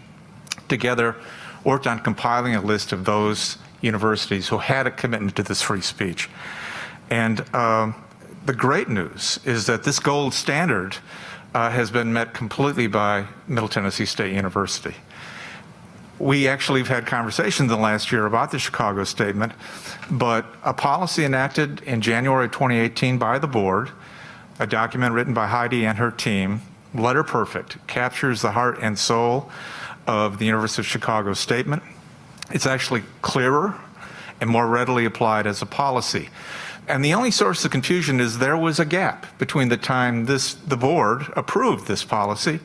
together worked on compiling a list of those universities who had a commitment to this free speech. And the great news is that this gold standard has been met completely by Middle Tennessee State University. We actually have had conversations in the last year about the Chicago Statement, but a policy enacted in January 2018 by the board, a document written by Heidi and her team, letter perfect, captures the heart and soul of the University of Chicago Statement. It's actually clearer and more readily applied as a policy. And the only source of confusion is there was a gap between the time the board approved this policy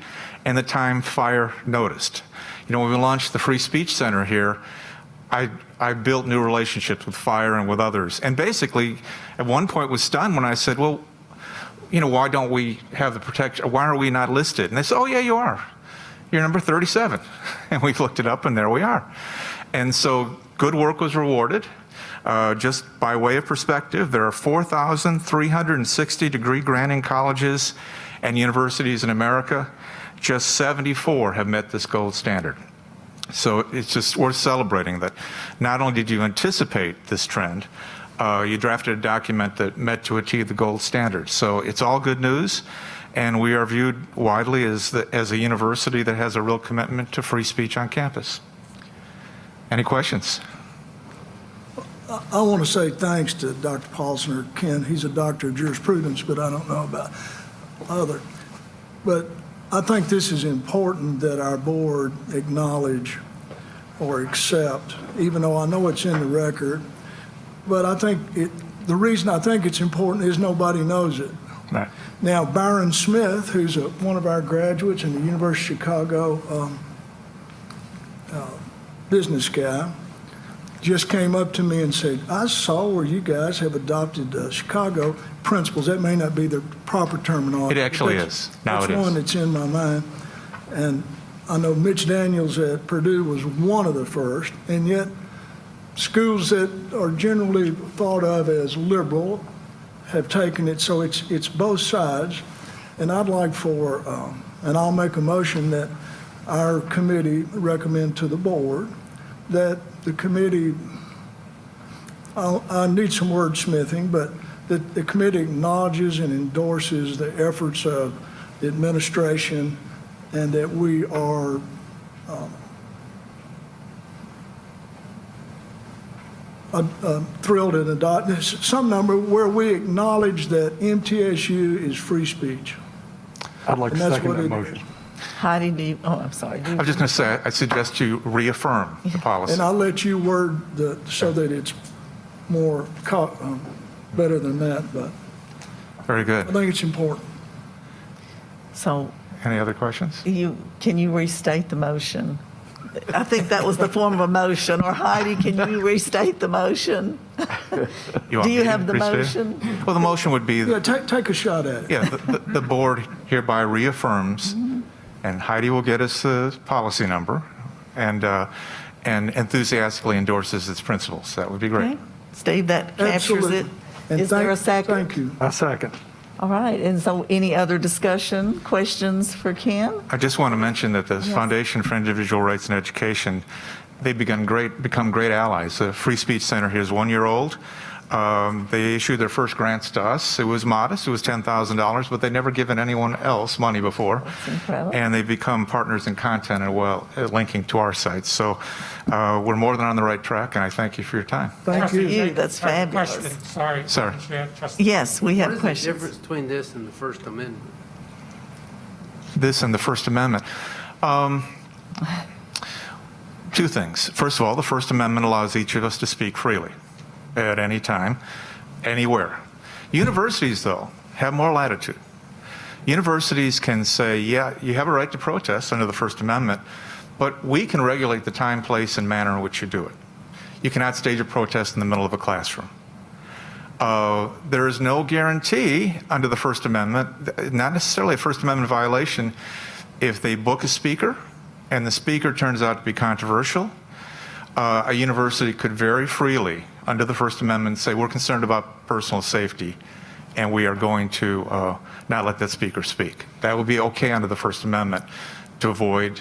and the time FIRE noticed. You know, when we launched the Free Speech Center here, I built new relationships with FIRE and with others. And basically, at one point was stunned when I said, well, you know, why don't we have the protection? Why are we not listed? And they said, oh, yeah, you are. You're number 37. And we looked it up, and there we are. And so good work was rewarded. Just by way of perspective, there are 4,360 degree-granting colleges and universities in America. Just 74 have met this gold standard. So it's just worth celebrating that not only did you anticipate this trend, you drafted a document that met to achieve the gold standard. So it's all good news, and we are viewed widely as a university that has a real commitment to free speech on campus. Any questions? I want to say thanks to Dr. Paulson or Ken. He's a doctor of jurisprudence, but I don't know about other. But I think this is important that our board acknowledge or accept, even though I know it's in the record. But I think the reason I think it's important is nobody knows it. Right. Now, Byron Smith, who's one of our graduates in the University of Chicago business guy, just came up to me and said, I saw where you guys have adopted Chicago principles. That may not be the proper terminology. It actually is. Now it is. That's one that's in my mind. And I know Mitch Daniels at Purdue was one of the first, and yet schools that are generally thought of as liberal have taken it, so it's both sides. And I'd like for, and I'll make a motion that our committee recommend to the board that the committee, I need some wordsmithing, but that the committee acknowledges and endorses the efforts of the administration, and that we are thrilled and adopt some number where we acknowledge that MTSU is free speech. I'd like to And that's second what that it motion. is. Heidi, I'm sorry. I was just going to say, I suggest you reaffirm the policy. And I'll let you word so that it's more better than that, but Very good. I think it's important. So Any other questions? can you restate the motion? I think that was the form of a motion. Or Heidi, can you restate the motion? Want Do me you to have the restate it? motion? Well, the motion would be, Yeah, take a shot at it. yeah, the board hereby reaffirms, and Heidi will get us the policy number, and enthusiastically endorses its principles. That would be great. Okay. Steve, that captures Absolutely. it. And Is there a second? Thank you. I second. All right, and so any other discussion, questions for Ken? I just want to mention that the Foundation for Individual Rights in Education, they've become great allies. The Free Speech Center here is 1 year old. They issued their first grants to us. It was modest. It was $10,000, but they'd never given anyone else money before. That's incredible. And they've become partners in content and linking to our sites. So we're more than on the right track, and I thank you for your time. Thank you. That's fabulous. Question, sorry. Sorry. Chair, Trustee. Yes, we have What is the questions. difference between this and the First Amendment? This and the First Amendment. Two things. First of all, the First Amendment allows each of us to speak freely at any time, anywhere. Universities, though, have more latitude. Universities can say, yeah, you have a right to protest under the First Amendment, but we can regulate the time, place, and manner in which you do it. You cannot stage a protest in the middle of a classroom. There is no guarantee under the First Amendment, not necessarily a First Amendment violation, if they book a speaker and the speaker turns out to be controversial. A university could very freely, under the First Amendment, say we're concerned about personal safety and we are going to not let that speaker speak. That would be okay under the First Amendment to avoid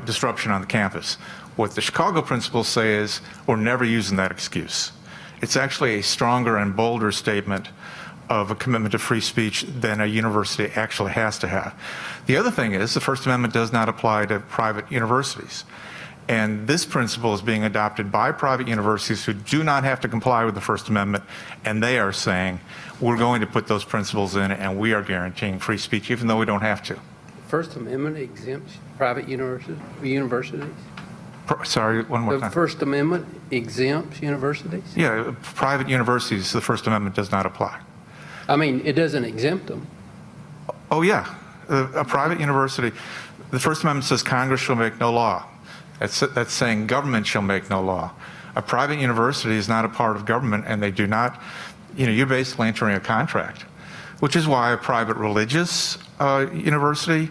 disruption on the campus. What the Chicago principals say is, we're never using that excuse. It's actually a stronger and bolder statement of a commitment to free speech than a university actually has to have. The other thing is, the First Amendment does not apply to private universities. And this principle is being adopted by private universities who do not have to comply with the First Amendment, and they are saying, we're going to put those principles in, and we are guaranteeing free speech, even though we don't have to. First Amendment exempts private universities? Sorry, one more The time. First Amendment exempts universities? Yeah, private universities, the First Amendment does not apply. I mean, it doesn't exempt them. Oh, yeah. A private university, the First Amendment says Congress shall make no law. That's saying government shall make no law. A private university is not a part of government, and they do not, you're basically entering a contract, which is why a private religious university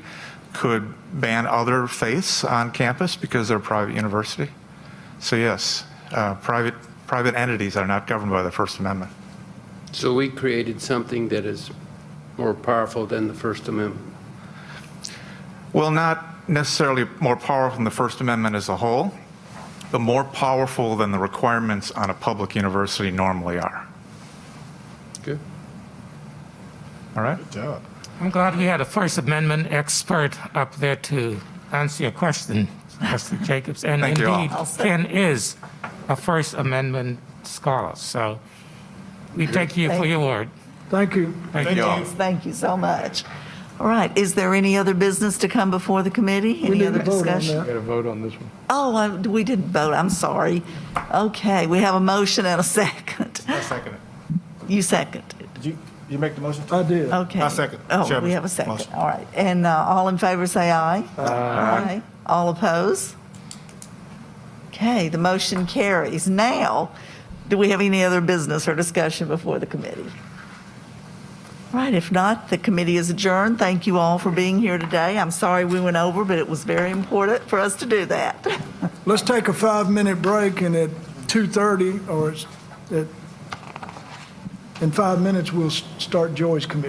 could ban other faiths on campus because they're a private university. So yes, private entities are not governed by the First Amendment. So we created something that is more powerful than the First Amendment. Well, not necessarily more powerful than the First Amendment as a whole, but more powerful than the requirements on a public university normally are. Good. All right? Good job. I'm glad we had a First Amendment expert up there to answer your question, Mr. Jacobs. And Thank you all. indeed, Ken is a First Amendment scholar. So we take you for your word. Thank you. Thank you all. Thank you so much. All right, is there any other business to come before the committee? We Any need other to vote on discussion? that. Got to vote on this one. Oh, we didn't vote, I'm sorry. Okay, we have a motion and a second. I second it. You second. Did you make the motion? I did. Okay. I second. Oh, Chairman. we have a second. Motion. All right. And all in favor, say aye. Aye. All opposed? Okay, the motion carries. Now, do we have any other business or discussion before the committee? All right, if not, the committee is adjourned. Thank you all for being here today. I'm sorry we went over, but it was very important for us to do that. Let's take a 5-minute break, and at 2:30, or in 5 minutes, we'll start Joy's committee.